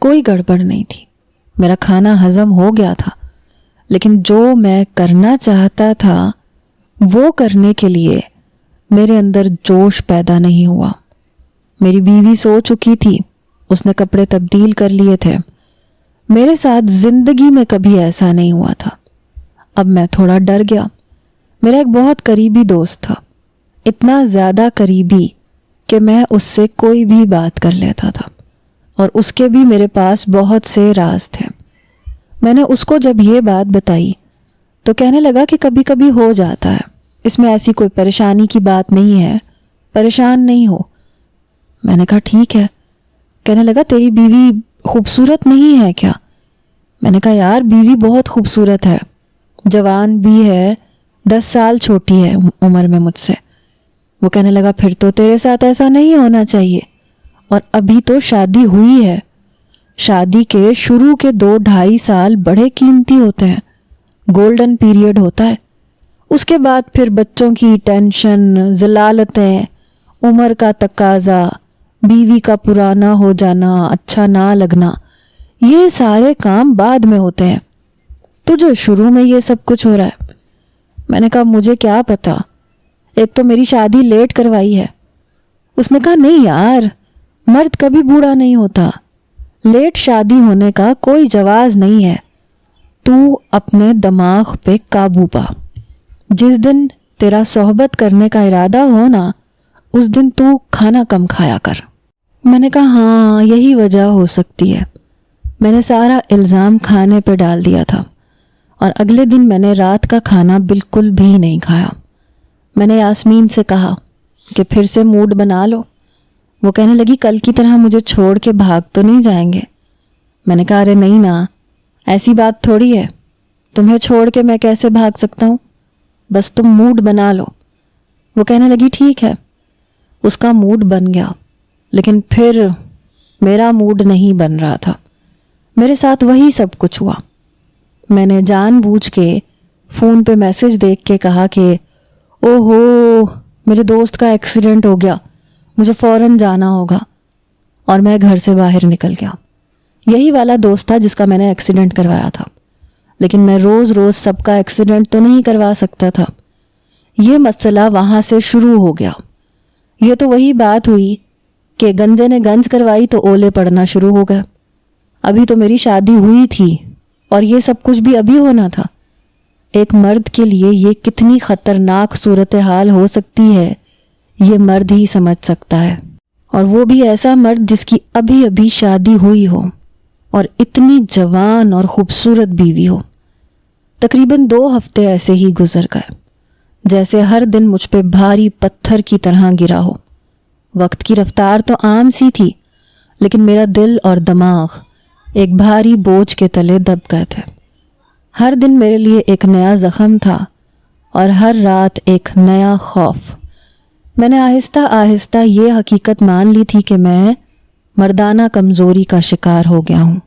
کوئی گڑبڑ نہیں تھی، میرا کھانا ہضم ہو گیا تھا، لیکن جو میں کرنا چاہتا تھا وہ کرنے کے لیے میرے اندر جوش پیدا نہیں ہوا۔ میری بیوی سو چکی تھی، اس نے کپڑے تبدیل کر لیے تھے۔ میرے ساتھ زندگی میں کبھی ایسا نہیں ہوا تھا۔ اب میں تھوڑا ڈر گیا۔ میرا ایک بہت قریبی دوست تھا، اتنا زیادہ قریبی کہ میں اس سے کوئی بھی بات کر لیتا تھا، اور اس کے بھی میرے پاس بہت سے راز تھے۔ میں نے اس کو جب یہ بات بتائی تو کہنے لگا کہ کبھی کبھی ہو جاتا ہے، اس میں ایسی کوئی پریشانی کی بات نہیں ہے، پریشان نہیں ہو۔ میں نے کہا ٹھیک ہے۔ کہنے لگا تیری بیوی خوبصورت نہیں ہے کیا؟ میں نے کہا یار بیوی بہت خوبصورت ہے، جوان بھی ہے، 10 سال چھوٹی ہے عمر میں مجھ سے۔ وہ کہنے لگا پھر تو تیرے ساتھ ایسا نہیں ہونا چاہیے، اور ابھی تو شادی ہوئی ہے۔ شادی کے شروع کے 2-2.5 سال بڑے قیمتی ہوتے ہیں، گولڈن پیریڈ ہوتا ہے۔ اس کے بعد پھر بچوں کی ٹینشن، ضلالتیں، عمر کا تقاضا، بیوی کا پرانا ہو جانا، اچھا نہ لگنا، یہ سارے کام بعد میں ہوتے ہیں، تجھے شروع میں یہ سب کچھ ہو رہا ہے۔ میں نے کہا مجھے کیا پتا، ایک تو میری شادی لیٹ کروائی ہے۔ اس نے کہا نہیں یار، مرد کبھی بوڑھا نہیں ہوتا، لیٹ شادی ہونے کا کوئی جواز نہیں ہے، تو اپنے دماغ پہ قابو پا، جس دن تیرا صحبت کرنے کا ارادہ ہو نا، اس دن تو کھانا کم کھایا کر۔ میں نے کہا ہاں یہی وجہ ہو سکتی ہے۔ میں نے سارا الزام کھانے پہ ڈال دیا تھا، اور اگلے دن میں نے رات کا کھانا بالکل بھی نہیں کھایا۔ میں نے یاسمین سے کہا کہ پھر سے موڈ بنا لو۔ وہ کہنے لگی کل کی طرح مجھے چھوڑ کے بھاگ تو نہیں جائیں گے؟ میں نے کہا ارے نہیں نا، ایسی بات تھوڑی ہے، تمہیں چھوڑ کے میں کیسے بھاگ سکتا ہوں، بس تم موڈ بنا لو۔ وہ کہنے لگی ٹھیک ہے۔ اس کا موڈ بن گیا، لیکن پھر میرا موڈ نہیں بن رہا تھا۔ میرے ساتھ وہی سب کچھ ہوا۔ میں نے جان بوجھ کے فون پہ میسج دیکھ کے کہا کہ او ہو میرے دوست کا ایکسیڈنٹ ہو گیا، مجھے فوراً جانا ہوگا، اور میں گھر سے باہر نکل گیا۔ یہی والا دوست تھا جس کا میں نے ایکسیڈنٹ کروایا تھا، لیکن میں روز روز سب کا ایکسیڈنٹ تو نہیں کروا سکتا تھا۔ یہ مسئلہ وہاں سے شروع ہو گیا۔ یہ تو وہی بات ہوئی کہ گنجے نے گنج کروائی تو اولے پڑنا شروع ہو گیا۔ ابھی تو میری شادی ہوئی تھی اور یہ سب کچھ بھی ابھی ہونا تھا۔ ایک مرد کے لیے یہ کتنی خطرناک صورتحال ہو سکتی ہے یہ مرد ہی سمجھ سکتا ہے، اور وہ بھی ایسا مرد جس کی ابھی ابھی شادی ہوئی ہو اور اتنی جوان اور خوبصورت بیوی ہو۔ تقریباً 2 ہفتے ایسے ہی گزر گئے، جیسے ہر دن مجھ پہ بھاری پتھر کی طرح گرا ہو۔ وقت کی رفتار تو عام سی تھی، لیکن میرا دل اور دماغ ایک بھاری بوجھ کے تلے دب گئے تھے۔ ہر دن میرے لیے ایک نیا زخم تھا اور ہر رات ایک نیا خوف۔ میں نے آہستہ آہستہ یہ حقیقت مان لی تھی کہ میں مردانہ کمزوری کا شکار ہو گیا ہوں۔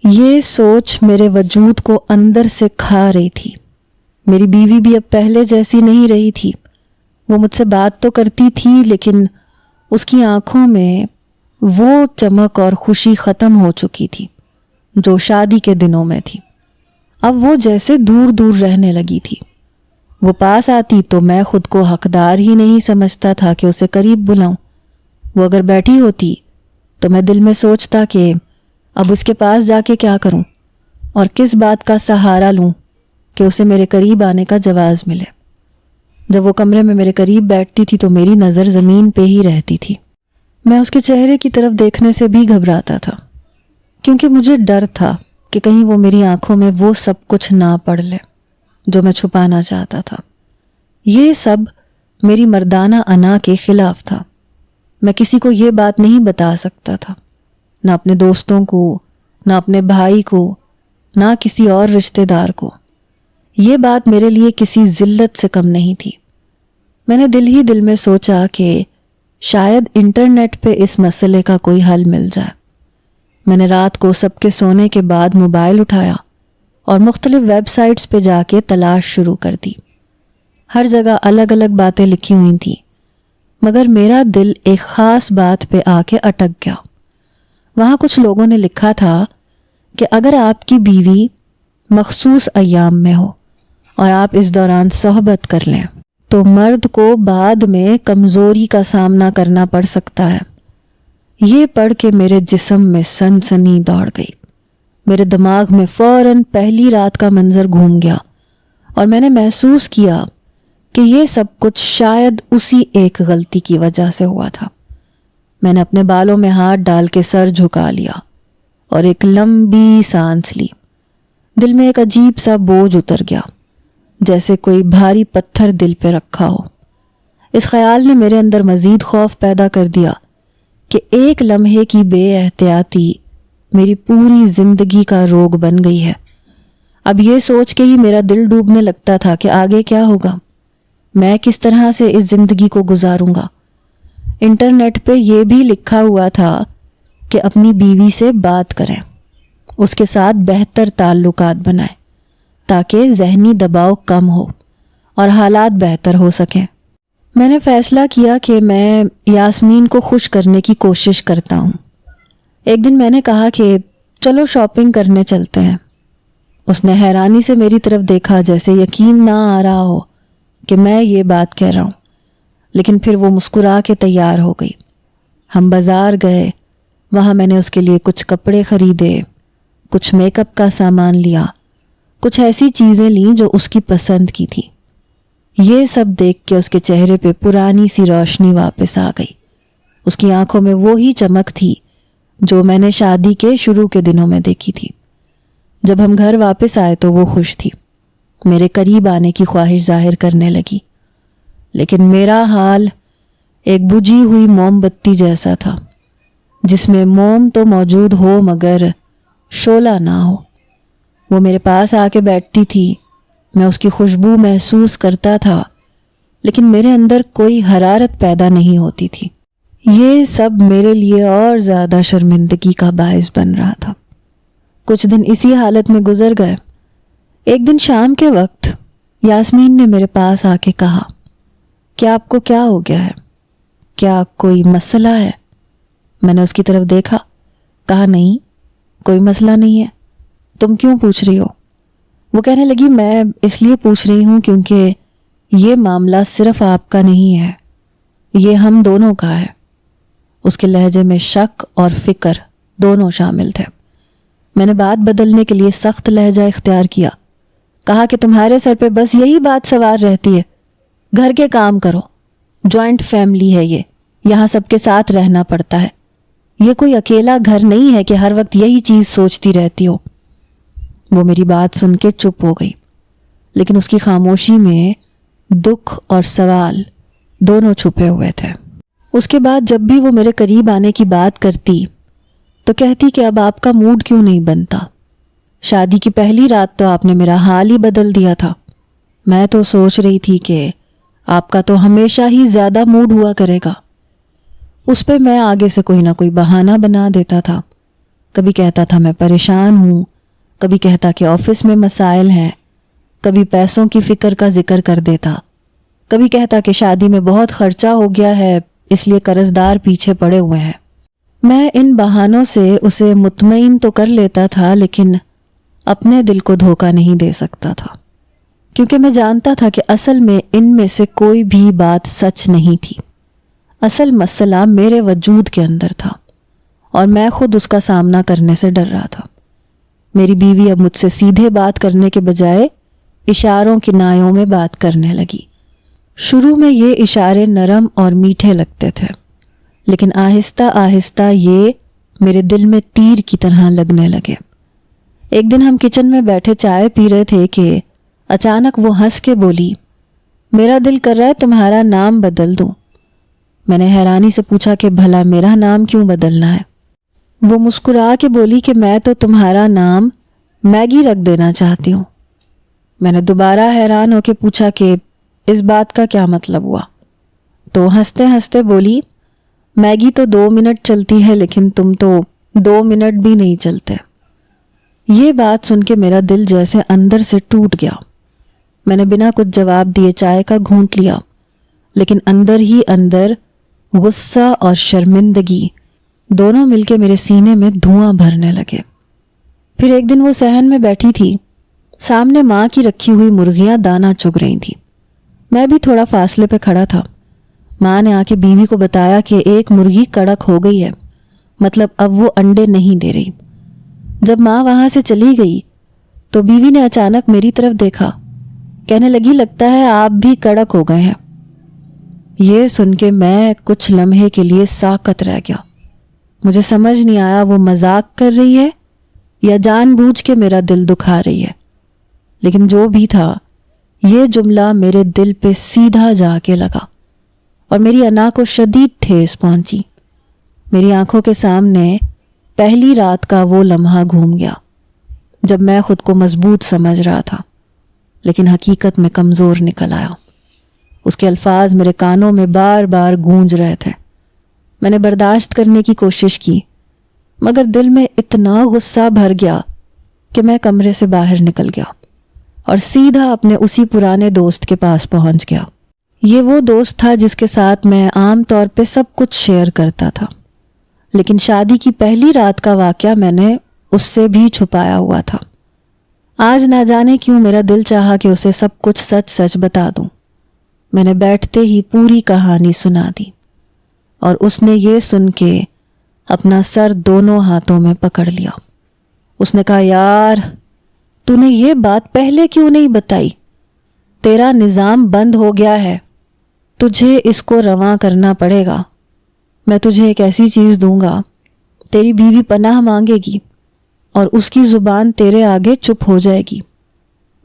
یہ سوچ میرے وجود کو اندر سے کھا رہی تھی۔ میری بیوی بھی اب پہلے جیسی نہیں رہی تھی۔ وہ مجھ سے بات تو کرتی تھی، لیکن اس کی آنکھوں میں وہ چمک اور خوشی ختم ہو چکی تھی جو شادی کے دنوں میں تھی۔ اب وہ جیسے دور دور رہنے لگی تھی۔ وہ پاس آتی تو میں خود کو حقدار ہی نہیں سمجھتا تھا کہ اسے قریب بلاؤں۔ وہ اگر بیٹھی ہوتی تو میں دل میں سوچتا کہ اب اس کے پاس جا کے کیا کروں اور کس بات کا سہارا لوں کہ اسے میرے قریب آنے کا جواز ملے۔ جب وہ کمرے میں میرے قریب بیٹھتی تھی تو میری نظر زمین پہ ہی رہتی تھی۔ میں اس کے چہرے کی طرف دیکھنے سے بھی گھبراتا تھا، کیونکہ مجھے ڈر تھا کہ کہیں وہ میری آنکھوں میں وہ سب کچھ نہ پڑھ لے جو میں چھپانا چاہتا تھا۔ یہ سب میری مردانہ انا کے خلاف تھا۔ میں کسی کو یہ بات نہیں بتا سکتا تھا، نہ اپنے دوستوں کو، نہ اپنے بھائی کو، نہ کسی اور رشتہ دار کو۔ یہ بات میرے لیے کسی ذلت سے کم نہیں تھی۔ میں نے دل ہی دل میں سوچا کہ شاید انٹرنیٹ پہ اس مسئلے کا کوئی حل مل جائے۔ میں نے رات کو سب کے سونے کے بعد موبائل اٹھایا اور مختلف ویب سائٹس پہ جا کے تلاش شروع کر دی۔ ہر جگہ الگ الگ باتیں لکھی ہوئی تھیں، مگر میرا دل ایک خاص بات پہ آ کے اٹک گیا۔ وہاں کچھ لوگوں نے لکھا تھا کہ اگر آپ کی بیوی مخصوص ایام میں ہو اور آپ اس دوران صحبت کر لیں تو مرد کو بعد میں کمزوری کا سامنا کرنا پڑ سکتا ہے۔ یہ پڑھ کے میرے جسم میں سنسنی دوڑ گئی۔ میرے دماغ میں فوراً پہلی رات کا منظر گھوم گیا اور میں نے محسوس کیا کہ یہ سب کچھ شاید اسی ایک غلطی کی وجہ سے ہوا تھا۔ میں نے اپنے بالوں میں ہاتھ ڈال کے سر جھکا لیا اور ایک لمبی سانس لی۔ دل میں ایک عجیب سا بوجھ اتر گیا، جیسے کوئی بھاری پتھر دل پہ رکھا ہو۔ اس خیال نے میرے اندر مزید خوف پیدا کر دیا کہ ایک لمحے کی بے احتیاطی میری پوری زندگی کا روگ بن گئی ہے۔ اب یہ سوچ کے ہی میرا دل ڈوبنے لگتا تھا کہ آگے کیا ہوگا، میں کس طرح سے اس زندگی کو گزاروں گا۔ انٹرنیٹ پہ یہ بھی لکھا ہوا تھا کہ اپنی بیوی سے بات کریں، اس کے ساتھ بہتر تعلقات بنائیں تاکہ ذہنی دباؤ کم ہو اور حالات بہتر ہو سکیں۔ میں نے فیصلہ کیا کہ میں یاسمین کو خوش کرنے کی کوشش کرتا ہوں۔ ایک دن میں نے کہا کہ چلو شاپنگ کرنے چلتے ہیں۔ اس نے حیرانی سے میری طرف دیکھا، جیسے یقین نہ آ رہا ہو کہ میں یہ بات کہہ رہا ہوں، لیکن پھر وہ مسکرا کے تیار ہو گئی۔ ہم بازار گئے، وہاں میں نے اس کے لیے کچھ کپڑے خریدے، کچھ میک اپ کا سامان لیا، کچھ ایسی چیزیں لیں جو اس کی پسند کی تھی۔ یہ سب دیکھ کے اس کے چہرے پہ پرانی سی روشنی واپس آ گئی۔ اس کی آنکھوں میں وہی چمک تھی جو میں نے شادی کے شروع کے دنوں میں دیکھی تھی۔ جب ہم گھر واپس آئے تو وہ خوش تھی، میرے قریب آنے کی خواہش ظاہر کرنے لگی، لیکن میرا حال ایک بجھی ہوئی موم بتی جیسا تھا، جس میں موم تو موجود ہو مگر شعلہ نہ ہو۔ وہ میرے پاس آ کے بیٹھتی تھی، میں اس کی خوشبو محسوس کرتا تھا، لیکن میرے اندر کوئی حرارت پیدا نہیں ہوتی تھی۔ یہ سب میرے لیے اور زیادہ شرمندگی کا باعث بن رہا تھا۔ کچھ دن اسی حالت میں گزر گئے۔ ایک دن شام کے وقت یاسمین نے میرے پاس آ کے کہا، کیا آپ کو کیا ہو گیا ہے؟ کیا کوئی مسئلہ ہے؟ میں نے اس کی طرف دیکھا، کہا نہیں، کوئی مسئلہ نہیں ہے، تم کیوں پوچھ رہی ہو؟ وہ کہنے لگی، میں اس لیے پوچھ رہی ہوں کیونکہ یہ معاملہ صرف آپ کا نہیں ہے، یہ ہم دونوں کا ہے۔ اس کے لہجے میں شک اور فکر دونوں شامل تھے۔ میں نے بات بدلنے کے لیے سخت لہجہ اختیار کیا، کہا کہ تمہارے سر پہ بس یہی بات سوار رہتی ہے، گھر کے کام کرو، جوائنٹ فیملی ہے یہ، یہاں سب کے ساتھ رہنا پڑتا ہے، یہ کوئی اکیلا گھر نہیں ہے کہ ہر وقت یہی چیز سوچتی رہتی ہو۔ وہ میری بات سن کے چپ ہو گئی، لیکن اس کی خاموشی میں دکھ اور سوال دونوں چھپے ہوئے تھے۔ اس کے بعد جب بھی وہ میرے قریب آنے کی بات کرتی تو کہتی کہ اب آپ کا موڈ کیوں نہیں بنتا؟ شادی کی پہلی رات تو آپ نے میرا حال ہی بدل دیا تھا۔ میں تو سوچ رہی تھی کہ آپ کا تو ہمیشہ ہی زیادہ موڈ ہوا کرے گا۔ اس پہ میں آگے سے کوئی نہ کوئی بہانہ بنا دیتا تھا، کبھی کہتا تھا میں پریشان ہوں، کبھی کہتا کہ آفس میں مسائل ہیں، کبھی پیسوں کی فکر کا ذکر کر دیتا، کبھی کہتا کہ شادی میں بہت خرچہ ہو گیا ہے اس لیے قرض دار پیچھے پڑے ہوئے ہیں۔ میں ان بہانوں سے اسے مطمئن تو کر لیتا تھا، لیکن اپنے دل کو دھوکہ نہیں دے سکتا تھا، کیونکہ میں جانتا تھا کہ اصل میں ان میں سے کوئی بھی بات سچ نہیں تھی۔ اصل مسئلہ میرے وجود کے اندر تھا اور میں خود اس کا سامنا کرنے سے ڈر رہا تھا۔ میری بیوی اب مجھ سے سیدھے بات کرنے کے بجائے اشاروں کنایوں میں بات کرنے لگی۔ شروع میں یہ اشارے نرم اور میٹھے لگتے تھے، لیکن آہستہ آہستہ یہ میرے دل میں تیر کی طرح لگنے لگے۔ ایک دن ہم کچن میں بیٹھے چائے پی رہے تھے کہ اچانک وہ ہنس کے بولی، میرا دل کر رہا ہے تمہارا نام بدل دوں۔ میں نے حیرانی سے پوچھا کہ بھلا میرا نام کیوں بدلنا ہے؟ وہ مسکرا کے بولی کہ میں تو تمہارا نام میگی رکھ دینا چاہتی ہوں۔ میں نے دوبارہ حیران ہو کے پوچھا کہ اس بات کا کیا مطلب ہوا؟ تو ہنستے ہنستے بولی، میگی تو 2 منٹ چلتی ہے لیکن تم تو 2 منٹ بھی نہیں چلتے۔ یہ بات سن کے میرا دل جیسے اندر سے ٹوٹ گیا۔ میں نے بنا کچھ جواب دیے چائے کا گھونٹ لیا، لیکن اندر ہی اندر غصہ اور شرمندگی دونوں مل کے میرے سینے میں دھواں بھرنے لگے۔ پھر ایک دن وہ صحن میں بیٹھی تھی، سامنے ماں کی رکھی ہوئی مرغیاں دانہ چگ رہی تھیں۔ میں بھی تھوڑا فاصلے پہ کھڑا تھا۔ ماں نے آ کے بیوی کو بتایا کہ ایک مرغی کڑک ہو گئی ہے، مطلب اب وہ انڈے نہیں دے رہی۔ جب ماں وہاں سے چلی گئی تو بیوی نے اچانک میری طرف دیکھا، کہنے لگی، لگتا ہے آپ بھی کڑک ہو گئے ہیں۔ یہ سن کے میں کچھ لمحے کے لیے ساکت رہ گیا۔ مجھے سمجھ نہیں آیا وہ مذاق کر رہی ہے یا جان بوجھ کے میرا دل دکھا رہی ہے، لیکن جو بھی تھا یہ جملہ میرے دل پہ سیدھا جا کے لگا اور میری انا کو شدید ٹھیس پہنچی۔ میری آنکھوں کے سامنے پہلی رات کا وہ لمحہ گھوم گیا جب میں خود کو مضبوط سمجھ رہا تھا، لیکن حقیقت میں کمزور نکل آیا۔ اس کے الفاظ میرے کانوں میں بار بار گونج رہے تھے۔ میں نے برداشت کرنے کی کوشش کی، مگر دل میں اتنا غصہ بھر گیا کہ میں کمرے سے باہر نکل گیا اور سیدھا اپنے اسی پرانے دوست کے پاس پہنچ گیا۔ یہ وہ دوست تھا جس کے ساتھ میں عام طور پہ سب کچھ شیئر کرتا تھا، لیکن شادی کی پہلی رات کا واقعہ میں نے اس سے بھی چھپایا ہوا تھا۔ آج نہ جانے کیوں میرا دل چاہا کہ اسے سب کچھ سچ سچ بتا دوں۔ میں نے بیٹھتے ہی پوری کہانی سنا دی اور اس نے یہ سن کے اپنا سر دونوں ہاتھوں میں پکڑ لیا۔ اس نے کہا، یار تو نے یہ بات پہلے کیوں نہیں بتائی؟ تیرا نظام بند ہو گیا ہے، تجھے اس کو رواں کرنا پڑے گا۔ میں تجھے ایک ایسی چیز دوں گا، تیری بیوی پناہ مانگے گی اور اس کی زبان تیرے آگے چپ ہو جائے گی۔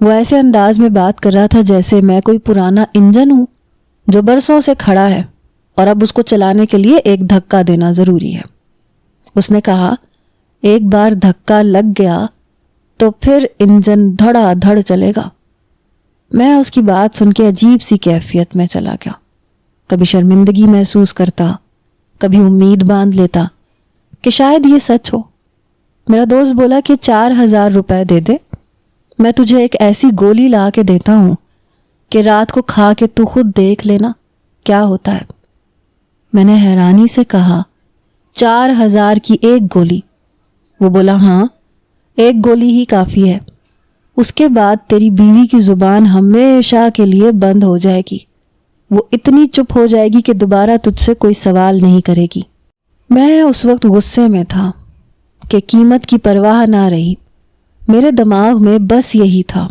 وہ ایسے انداز میں بات کر رہا تھا جیسے میں کوئی پرانا انجن ہوں جو برسوں سے کھڑا ہے اور اب اس کو چلانے کے لیے ایک دھکا دینا ضروری ہے۔ اس نے کہا، ایک بار دھکا لگ گیا تو پھر انجن دھڑا دھڑ چلے گا۔ میں اس کی بات سن کے عجیب سی کیفیت میں چلا گیا۔ کبھی شرمندگی محسوس کرتا، کبھی امید باندھ لیتا کہ شاید یہ سچ ہو۔ میرا دوست بولا کہ 4,000 روپے دے دے، میں تجھے ایک ایسی گولی لا کے دیتا ہوں کہ رات کو کھا کے تو خود دیکھ لینا کیا ہوتا ہے۔ میں نے حیرانی سے کہا 4,000 کی ایک گولی؟ وہ بولا ہاں، ایک گولی ہی کافی ہے، اس کے بعد تیری بیوی کی زبان ہمیشہ کے لیے بند ہو جائے گی، وہ اتنی چپ ہو جائے گی کہ دوبارہ تجھ سے کوئی سوال نہیں کرے گی۔ میں اس وقت غصے میں تھا کہ قیمت کی پرواہ نہ رہی۔ میرے دماغ میں بس یہی تھا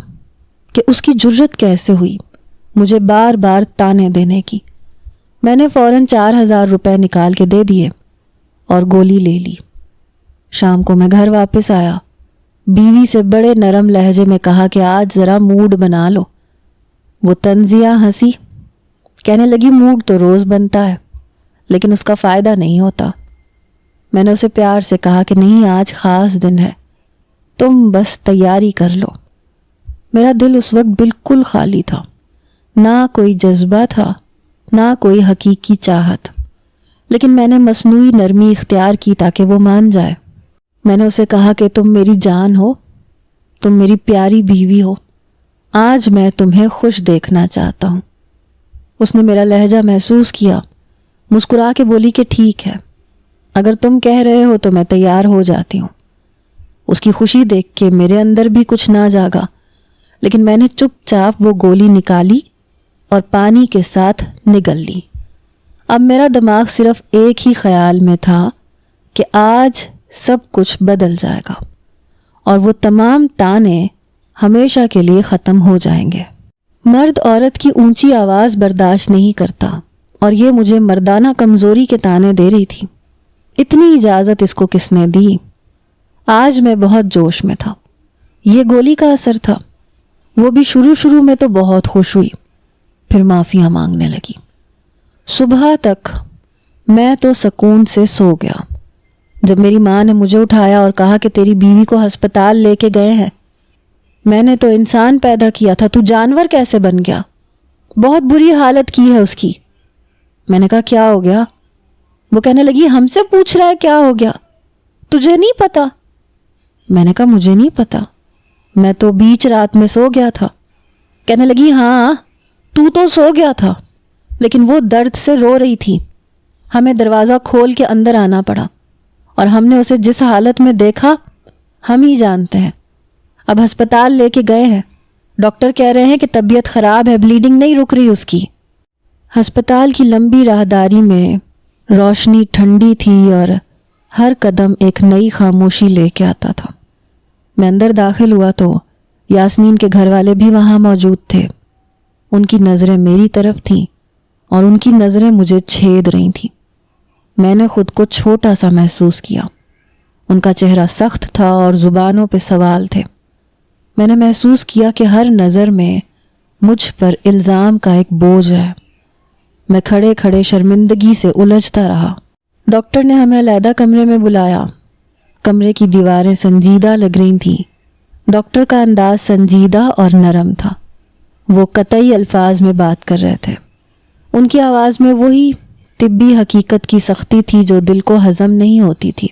کہ اس کی جرت کیسے ہوئی مجھے بار بار تانے دینے کی۔ میں نے فوراً 4,000 روپے نکال کے دے دیے اور گولی لے لی۔ شام کو میں گھر واپس آیا، بیوی سے بڑے نرم لہجے میں کہا کہ آج ذرا موڈ بنا لو۔ وہ تنزیہ ہنسی، کہنے لگی موڈ تو روز بنتا ہے لیکن اس کا فائدہ نہیں ہوتا۔ میں نے اسے پیار سے کہا کہ نہیں، آج خاص دن ہے، تم بس تیاری کر لو۔ میرا دل اس وقت بالکل خالی تھا، نہ کوئی جذبہ تھا نہ کوئی حقیقی چاہت، لیکن میں نے مصنوعی نرمی اختیار کی تاکہ وہ مان جائے۔ میں نے اسے کہا کہ تم میری جان ہو، تم میری پیاری بیوی ہو، آج میں تمہیں خوش دیکھنا چاہتا ہوں۔ اس نے میرا لہجہ محسوس کیا، مسکرا کے بولی کہ ٹھیک ہے، اگر تم کہہ رہے ہو تو میں تیار ہو جاتی ہوں۔ اس کی خوشی دیکھ کے میرے اندر بھی کچھ نہ جاگا، لیکن میں نے چپ چاپ وہ گولی نکالی اور پانی کے ساتھ نگل لی۔ اب میرا دماغ صرف ایک ہی خیال میں تھا کہ آج سب کچھ بدل جائے گا اور وہ تمام تانے ہمیشہ کے لیے ختم ہو جائیں گے۔ مرد عورت کی اونچی آواز برداشت نہیں کرتا اور یہ مجھے مردانہ کمزوری کے تانے دے رہی تھی۔ اتنی اجازت اس کو کس نے دی؟ آج میں بہت جوش میں تھا، یہ گولی کا اثر تھا۔ وہ بھی شروع میں تو بہت خوش ہوئی، پھر معافیاں مانگنے لگی۔ صبح تک میں تو سکون سے سو گیا۔ جب میری ماں نے مجھے اٹھایا اور کہا کہ تیری بیوی کو ہسپتال لے کے گئے ہیں، میں نے تو انسان پیدا کیا تھا، تو جانور کیسے بن گیا؟ بہت بری حالت کی ہے اس کی۔ میں نے کہا کیا ہو گیا؟ وہ کہنے لگی ہم سے پوچھ رہا ہے کیا ہو گیا، تجھے نہیں پتا؟ میں نے کہا مجھے نہیں پتا، میں تو بیچ رات میں سو گیا تھا۔ کہنے لگی ہاں تو سو گیا تھا، لیکن وہ درد سے رو رہی تھی، ہمیں دروازہ کھول کے اندر آنا پڑا اور ہم نے اسے جس حالت میں دیکھا ہم ہی جانتے ہیں۔ اب ہسپتال لے کے گئے ہیں، ڈاکٹر کہہ رہے ہیں کہ طبیعت خراب ہے، بلیڈنگ نہیں رک رہی اس کی۔ ہسپتال کی لمبی راہداری میں روشنی ٹھنڈی تھی اور ہر قدم ایک نئی خاموشی لے کے آتا تھا۔ میں اندر داخل ہوا تو یاسمین کے گھر والے بھی وہاں موجود تھے۔ ان کی نظریں میری طرف تھیں اور ان کی نظریں مجھے چھید رہی تھیں۔ میں نے خود کو چھوٹا سا محسوس کیا۔ ان کا چہرہ سخت تھا اور زبانوں پہ سوال تھے۔ میں نے محسوس کیا کہ ہر نظر میں مجھ پر الزام کا ایک بوجھ ہے۔ میں کھڑے کھڑے شرمندگی سے الجھتا رہا۔ ڈاکٹر نے ہمیں علیحدہ کمرے میں بلایا۔ کمرے کی دیواریں سنجیدہ لگ رہی تھیں۔ ڈاکٹر کا انداز سنجیدہ اور نرم تھا۔ وہ قطعی الفاظ میں بات کر رہے تھے۔ ان کی آواز میں وہی طبی حقیقت کی سختی تھی جو دل کو ہضم نہیں ہوتی تھی۔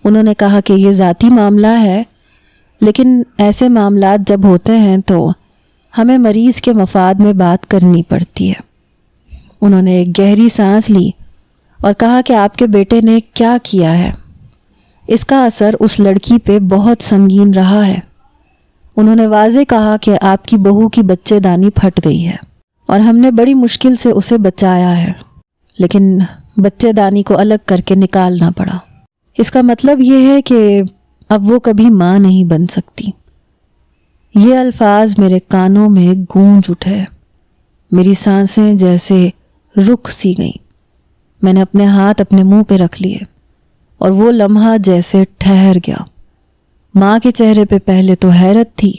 انہوں نے کہا کہ یہ ذاتی معاملہ ہے، لیکن ایسے معاملات جب ہوتے ہیں تو ہمیں مریض کے مفاد میں بات کرنی پڑتی ہے۔ انہوں نے ایک گہری سانس لی اور کہا کہ آپ کے بیٹے نے کیا کیا ہے، اس کا اثر اس لڑکی پہ بہت سنگین رہا ہے۔ انہوں نے واضح کہا کہ آپ کی بہو کی بچے دانی پھٹ گئی ہے اور ہم نے بڑی مشکل سے اسے بچایا ہے، لیکن بچے دانی کو الگ کر کے نکالنا پڑا۔ اس کا مطلب یہ ہے کہ اب وہ کبھی ماں نہیں بن سکتی۔ یہ الفاظ میرے کانوں میں گونج اٹھے، میری سانسیں جیسے رک سی گئیں۔ میں نے اپنے ہاتھ اپنے منہ پہ رکھ لیے اور وہ لمحہ جیسے ٹھہر گیا۔ ماں کے چہرے پہ پہلے تو حیرت تھی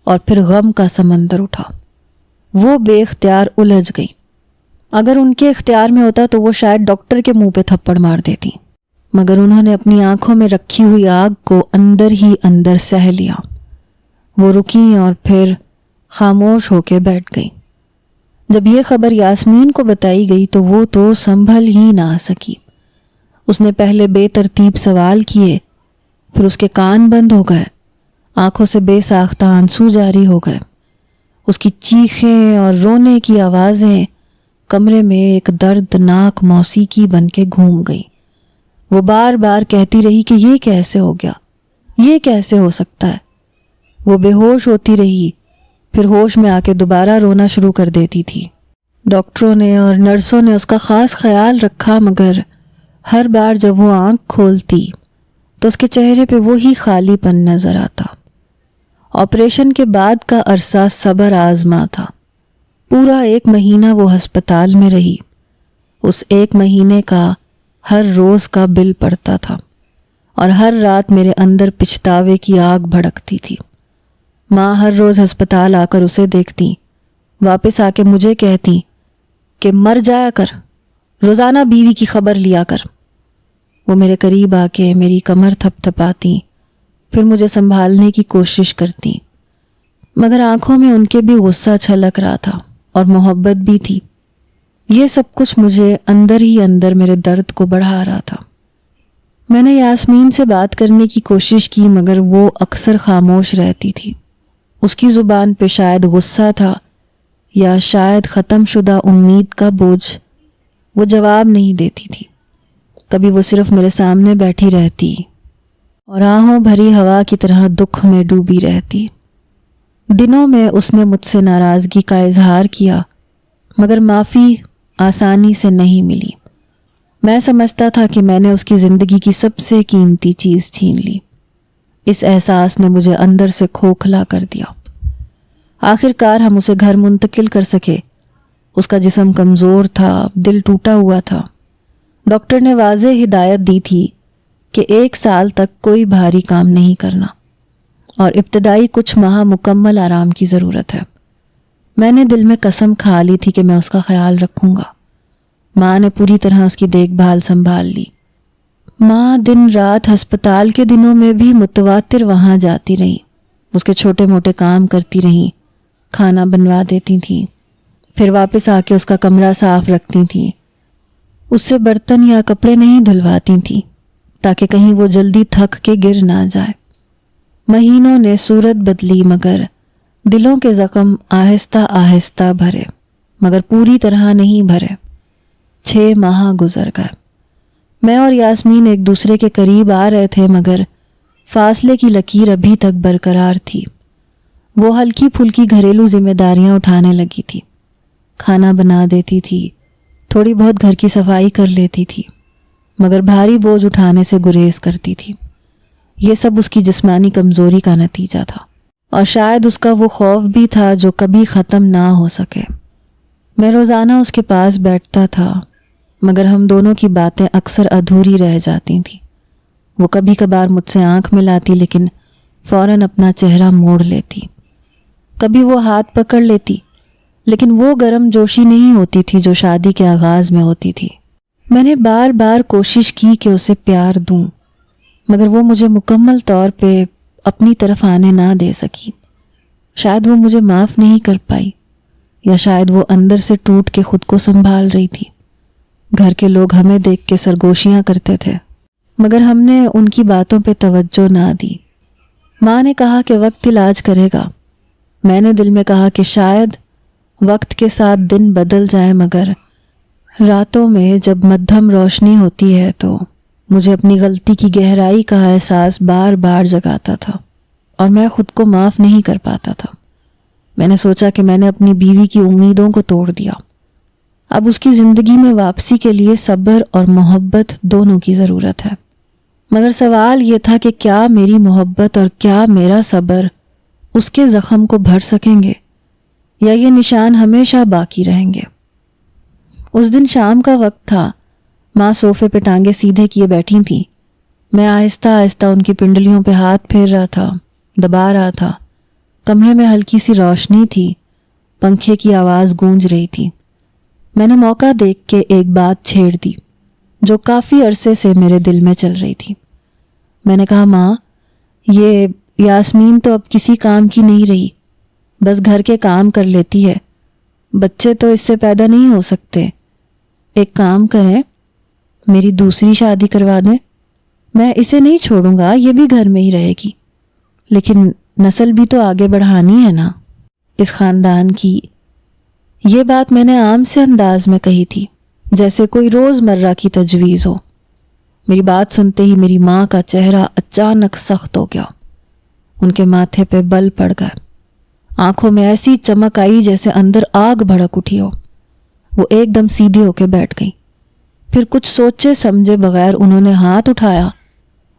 اور پھر غم کا سمندر اٹھا۔ وہ بے اختیار الجھ گئی۔ اگر ان کے اختیار میں ہوتا تو وہ شاید ڈاکٹر کے منہ پہ تھپڑ مار دیتی۔ مگر انہوں نے اپنی آنکھوں میں رکھی ہوئی آگ کو اندر ہی اندر سہ لیا۔ وہ رکیں اور پھر خاموش ہو کے بیٹھ گئی۔ جب یہ خبر یاسمین کو بتائی گئی تو وہ تو سنبھل ہی نہ سکی۔ اس نے پہلے بے ترتیب سوال کیے، پھر اس کے کان بند ہو گئے، آنکھوں سے بے ساختہ آنسو جاری ہو گئے۔ اس کی چیخیں اور رونے کی آوازیں کمرے میں ایک دردناک موسیقی بن کے گھوم گئی۔ وہ بار بار کہتی رہی کہ یہ کیسے ہو گیا، یہ کیسے ہو سکتا ہے۔ وہ بے ہوش ہوتی رہی، پھر ہوش میں آ کے دوبارہ رونا شروع کر دیتی تھی۔ ڈاکٹروں نے اور نرسوں نے اس کا خاص خیال رکھا، مگر ہر بار جب وہ آنکھ کھولتی تو اس کے چہرے پہ وہی خالی پن نظر آتا۔ آپریشن کے بعد کا عرصہ صبر آزما تھا۔ پورا 1 مہینہ وہ ہسپتال میں رہی۔ اس 1 مہینے کا ہر روز کا بل پڑتا تھا اور ہر رات میرے اندر پچھتاوے کی آگ بھڑکتی تھی۔ ماں ہر روز ہسپتال آ کر اسے دیکھتی، واپس آ کے مجھے کہتی کہ مر جایا کر، روزانہ بیوی کی خبر لیا کر۔ وہ میرے قریب آ کے میری کمر تھپ تھپاتی، پھر مجھے سنبھالنے کی کوشش کرتی، مگر آنکھوں میں ان کے بھی غصہ چھلک رہا تھا اور محبت بھی تھی۔ یہ سب کچھ مجھے اندر ہی اندر میرے درد کو بڑھا رہا تھا۔ میں نے یاسمین سے بات کرنے کی کوشش کی، مگر وہ اکثر خاموش رہتی تھی۔ اس کی زبان پہ شاید غصہ تھا یا شاید ختم شدہ امید کا بوجھ۔ وہ جواب نہیں دیتی تھی۔ کبھی وہ صرف میرے سامنے بیٹھی رہتی اور آہوں بھری ہوا کی طرح دکھ میں ڈوبی رہتی۔ دنوں میں اس نے مجھ سے ناراضگی کا اظہار کیا، مگر معافی آسانی سے نہیں ملی۔ میں سمجھتا تھا کہ میں نے اس کی زندگی کی سب سے قیمتی چیز چھین لی۔ اس احساس نے مجھے اندر سے کھوکھلا کر دیا۔ آخر کار ہم اسے گھر منتقل کر سکے۔ اس کا جسم کمزور تھا، دل ٹوٹا ہوا تھا۔ ڈاکٹر نے واضح ہدایت دی تھی کہ 1 سال تک کوئی بھاری کام نہیں کرنا اور ابتدائی کچھ ماہ مکمل آرام کی ضرورت ہے۔ میں نے دل میں قسم کھا لی تھی کہ میں اس کا خیال رکھوں گا۔ ماں نے پوری طرح اس کی دیکھ بھال سنبھال لی۔ ماں دن رات ہسپتال کے دنوں میں بھی متواتر وہاں جاتی رہی، اس کے چھوٹے موٹے کام کرتی رہیں، کھانا بنوا دیتی تھیں، پھر واپس آ کے اس کا کمرہ صاف رکھتی تھیں۔ اس سے برتن یا کپڑے نہیں دھلواتی تھیں تاکہ کہیں وہ جلدی تھک کے گر نہ جائے۔ مہینوں نے صورت بدلی، مگر دلوں کے زخم آہستہ آہستہ بھرے، مگر پوری طرح نہیں بھرے۔ 6 ماہ گزر گئے۔ میں اور یاسمین ایک دوسرے کے قریب آ رہے تھے، مگر فاصلے کی لکیر ابھی تک برقرار تھی۔ وہ ہلکی پھلکی گھریلو ذمہ داریاں اٹھانے لگی تھی، کھانا بنا دیتی تھی، تھوڑی بہت گھر کی صفائی کر لیتی تھی، مگر بھاری بوجھ اٹھانے سے گریز کرتی تھی۔ یہ سب اس کی جسمانی کمزوری کا نتیجہ تھا، اور شاید اس کا وہ خوف بھی تھا جو کبھی ختم نہ ہو سکے۔ میں روزانہ اس کے پاس بیٹھتا تھا، مگر ہم دونوں کی باتیں اکثر ادھوری رہ جاتی تھیں۔ وہ کبھی کبھار مجھ سے آنکھ ملاتی، لیکن فوراً اپنا چہرہ موڑ لیتی۔ کبھی وہ ہاتھ پکڑ لیتی، لیکن وہ گرم جوشی نہیں ہوتی تھی جو شادی کے آغاز میں ہوتی تھی۔ میں نے بار بار کوشش کی کہ اسے پیار دوں، مگر وہ مجھے مکمل طور پہ اپنی طرف آنے نہ دے سکی۔ شاید وہ مجھے معاف نہیں کر پائی، یا شاید وہ اندر سے ٹوٹ کے خود کو سنبھال رہی تھی۔ گھر کے لوگ ہمیں دیکھ کے سرگوشیاں کرتے تھے، مگر ہم نے ان کی باتوں پہ توجہ نہ دی۔ ماں نے کہا کہ وقت علاج کرے گا۔ میں نے دل میں کہا کہ شاید وقت کے ساتھ دن بدل جائے، مگر راتوں میں جب مدھم روشنی ہوتی ہے تو مجھے اپنی غلطی کی گہرائی کا احساس بار بار جگاتا تھا، اور میں خود کو معاف نہیں کر پاتا تھا۔ میں نے سوچا کہ میں نے اپنی بیوی کی امیدوں کو توڑ دیا۔ اب اس کی زندگی میں واپسی کے لیے صبر اور محبت دونوں کی ضرورت ہے، مگر سوال یہ تھا کہ کیا میری محبت اور کیا میرا صبر اس کے زخم کو بھر سکیں گے، یا یہ نشان ہمیشہ باقی رہیں گے۔ اس دن شام کا وقت تھا۔ ماں صوفے پہ ٹانگیں سیدھے کیے بیٹھی تھیں۔ میں آہستہ آہستہ ان کی پنڈلیوں پہ ہاتھ پھیر رہا تھا، دبا رہا تھا۔ کمرے میں ہلکی سی روشنی تھی، پنکھے کی آواز گونج رہی تھی۔ میں نے موقع دیکھ کے ایک بات چھیڑ دی۔ جو کافی عرصے سے میرے دل میں چل رہی تھی۔ میں نے کہا ماں، یہ یاسمین تو اب کسی کام کی نہیں رہی، بس گھر کے کام کر لیتی ہے، بچے تو اس سے پیدا نہیں ہو سکتے، ایک کام کریں میری دوسری شادی کروا دیں، میں اسے نہیں چھوڑوں گا، یہ بھی گھر میں ہی رہے گی، لیکن نسل بھی تو آگے بڑھانی ہے نا اس خاندان کی۔ یہ بات میں نے عام سے انداز میں کہی تھی، جیسے کوئی روز مرہ کی تجویز ہو۔ میری بات سنتے ہی میری ماں کا چہرہ اچانک سخت ہو گیا، ان کے ماتھے پہ بل پڑ گئے، آنکھوں میں ایسی چمک آئی جیسے اندر آگ بھڑک اٹھی ہو۔ وہ ایک دم سیدھی ہو کے بیٹھ گئی، پھر کچھ سوچے سمجھے بغیر انہوں نے ہاتھ اٹھایا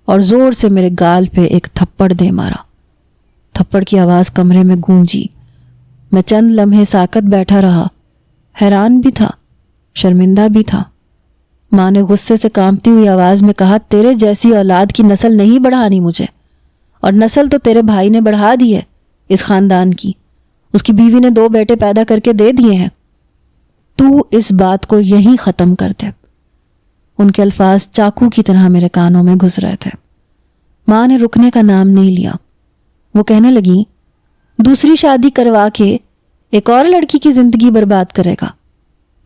اور زور سے میرے گال پہ ایک تھپڑ دے مارا۔ تھپڑ کی آواز کمرے میں گونجی۔ میں چند لمحے ساکت بیٹھا رہا، حیران بھی تھا، شرمندہ بھی تھا۔ ماں نے غصے سے کانپتی ہوئی آواز میں کہا، تیرے جیسی اولاد کی نسل نہیں بڑھانی مجھے، اور نسل تو تیرے بھائی نے بڑھا دی ہے اس خاندان کی، اس کی بیوی نے 2 بیٹے پیدا کر کے دے دیے ہیں، تو اس بات کو یہیں ختم کر دے۔ ان کے الفاظ چاقو کی طرح میرے کانوں میں گھس رہے تھے۔ ماں نے رکنے کا نام نہیں لیا۔ وہ کہنے لگی، دوسری شادی کروا کے ایک اور لڑکی کی زندگی برباد کرے گا؟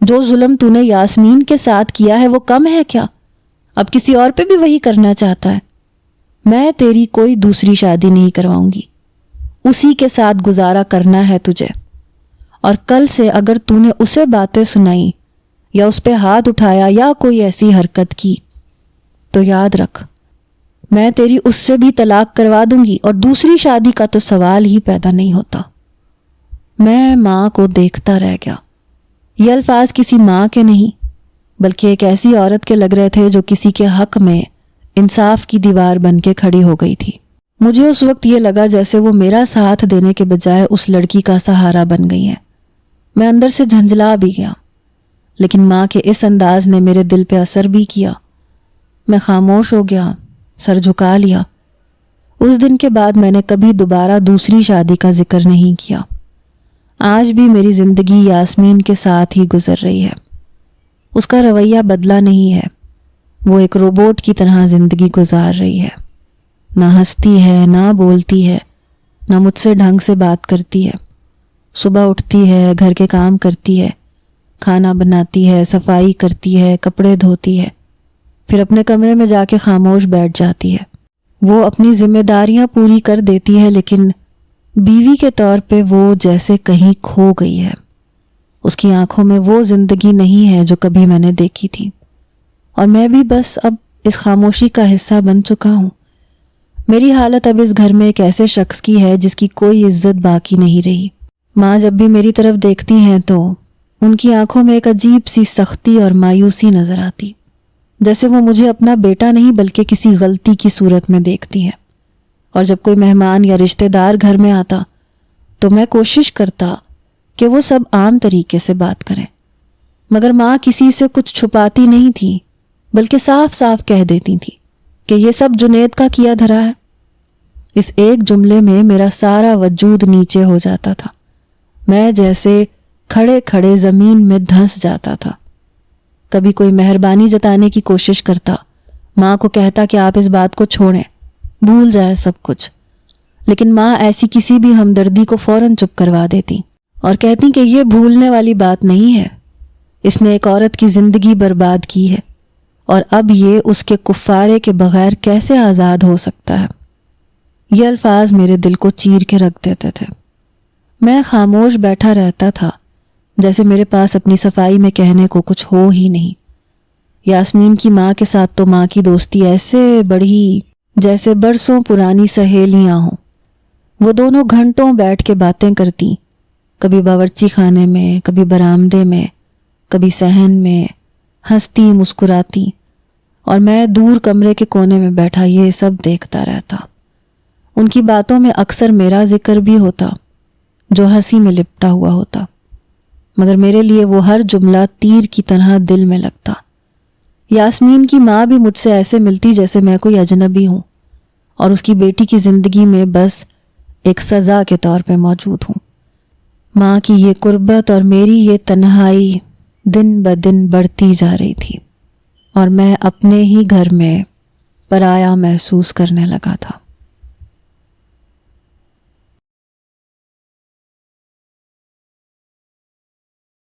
جو ظلم تو نے یاسمین کے ساتھ کیا ہے وہ کم ہے کیا؟ اب کسی اور پہ بھی وہی کرنا چاہتا ہے؟ میں تیری کوئی دوسری شادی نہیں کرواؤں گی، اسی کے ساتھ گزارا کرنا ہے تجھے، اور کل سے اگر تو نے اسے باتیں سنائی یا اس پہ ہاتھ اٹھایا یا کوئی ایسی حرکت کی تو یاد رکھ، میں تیری اس سے بھی طلاق کروا دوں گی، اور دوسری شادی کا تو سوال ہی پیدا نہیں ہوتا۔ میں ماں کو دیکھتا رہ گیا۔ یہ الفاظ کسی ماں کے نہیں بلکہ ایک ایسی عورت کے لگ رہے تھے جو کسی کے حق میں انصاف کی دیوار بن کے کھڑی ہو گئی تھی۔ مجھے اس وقت یہ لگا جیسے وہ میرا ساتھ دینے کے بجائے اس لڑکی کا سہارا بن گئی ہے۔ میں اندر سے جھنجھلا بھی گیا، لیکن ماں کے اس انداز نے میرے دل پہ اثر بھی کیا۔ میں خاموش ہو گیا، سر جھکا لیا۔ اس دن کے بعد میں نے کبھی دوبارہ دوسری شادی کا ذکر نہیں کیا۔ آج بھی میری زندگی یاسمین کے ساتھ ہی گزر رہی ہے، اس کا رویہ بدلا نہیں ہے، وہ ایک روبوٹ کی طرح زندگی گزار رہی ہے، نہ ہنستی ہے، نہ بولتی ہے، نہ مجھ سے ڈھنگ سے بات کرتی ہے۔ صبح اٹھتی ہے، گھر کے کام کرتی ہے، کھانا بناتی ہے، صفائی کرتی ہے، کپڑے دھوتی ہے، پھر اپنے کمرے میں جا کے خاموش بیٹھ جاتی ہے۔ وہ اپنی ذمہ داریاں پوری کر دیتی ہے، لیکن بیوی کے طور پہ وہ جیسے کہیں کھو گئی ہے۔ اس کی آنکھوں میں وہ زندگی نہیں ہے جو کبھی میں نے دیکھی تھی، اور میں بھی بس اب اس خاموشی کا حصہ بن چکا ہوں۔ میری حالت اب اس گھر میں ایک ایسے شخص کی ہے جس کی کوئی عزت باقی نہیں رہی۔ ماں جب بھی میری طرف دیکھتی ہیں تو ان کی آنکھوں میں ایک عجیب سی سختی اور مایوسی نظر آتی، جیسے وہ مجھے اپنا بیٹا نہیں بلکہ کسی غلطی کی صورت میں دیکھتی ہیں۔ اور جب کوئی مہمان یا رشتہ دار گھر میں آتا تو میں کوشش کرتا کہ وہ سب عام طریقے سے بات کریں، مگر ماں کسی سے کچھ چھپاتی نہیں تھی، بلکہ صاف صاف کہہ دیتی تھی کہ یہ سب جنید کا کیا دھرا ہے۔ اس ایک جملے میں میرا سارا وجود نیچے ہو جاتا تھا، میں جیسے کھڑے کھڑے زمین میں دھنس جاتا تھا۔ کبھی کوئی مہربانی جتانے کی کوشش کرتا، ماں کو کہتا کہ آپ اس بات کو چھوڑیں، بھول جائیں سب کچھ، لیکن ماں ایسی کسی بھی ہمدردی کو فوراً چپ کروا دیتی اور کہتی کہ یہ بھولنے والی بات نہیں ہے، اس نے ایک عورت کی زندگی برباد کی ہے، اور اب یہ اس کے کفارے کے بغیر کیسے آزاد ہو سکتا ہے۔ یہ الفاظ میرے دل کو چیر کے رکھ دیتے تھے۔ میں خاموش بیٹھا رہتا تھا، جیسے میرے پاس اپنی صفائی میں کہنے کو کچھ ہو ہی نہیں۔ یاسمین کی ماں کے ساتھ تو ماں کی دوستی ایسے بڑھی جیسے برسوں پرانی سہیلیاں ہوں۔ وہ دونوں گھنٹوں بیٹھ کے باتیں کرتی، کبھی باورچی خانے میں، کبھی برآمدے میں، کبھی صحن میں، ہنستی مسکراتی، اور میں دور کمرے کے کونے میں بیٹھا یہ سب دیکھتا رہتا۔ ان کی باتوں میں اکثر میرا ذکر بھی ہوتا جو ہنسی میں لپٹا ہوا ہوتا، مگر میرے لیے وہ ہر جملہ تیر کی طرح دل میں لگتا۔ یاسمین کی ماں بھی مجھ سے ایسے ملتی جیسے میں کوئی اجنبی ہوں اور اس کی بیٹی کی زندگی میں بس ایک سزا کے طور پہ موجود ہوں۔ ماں کی یہ قربت اور میری یہ تنہائی دن بدن بڑھتی جا رہی تھی، اور میں اپنے ہی گھر میں پرایا محسوس کرنے لگا تھا۔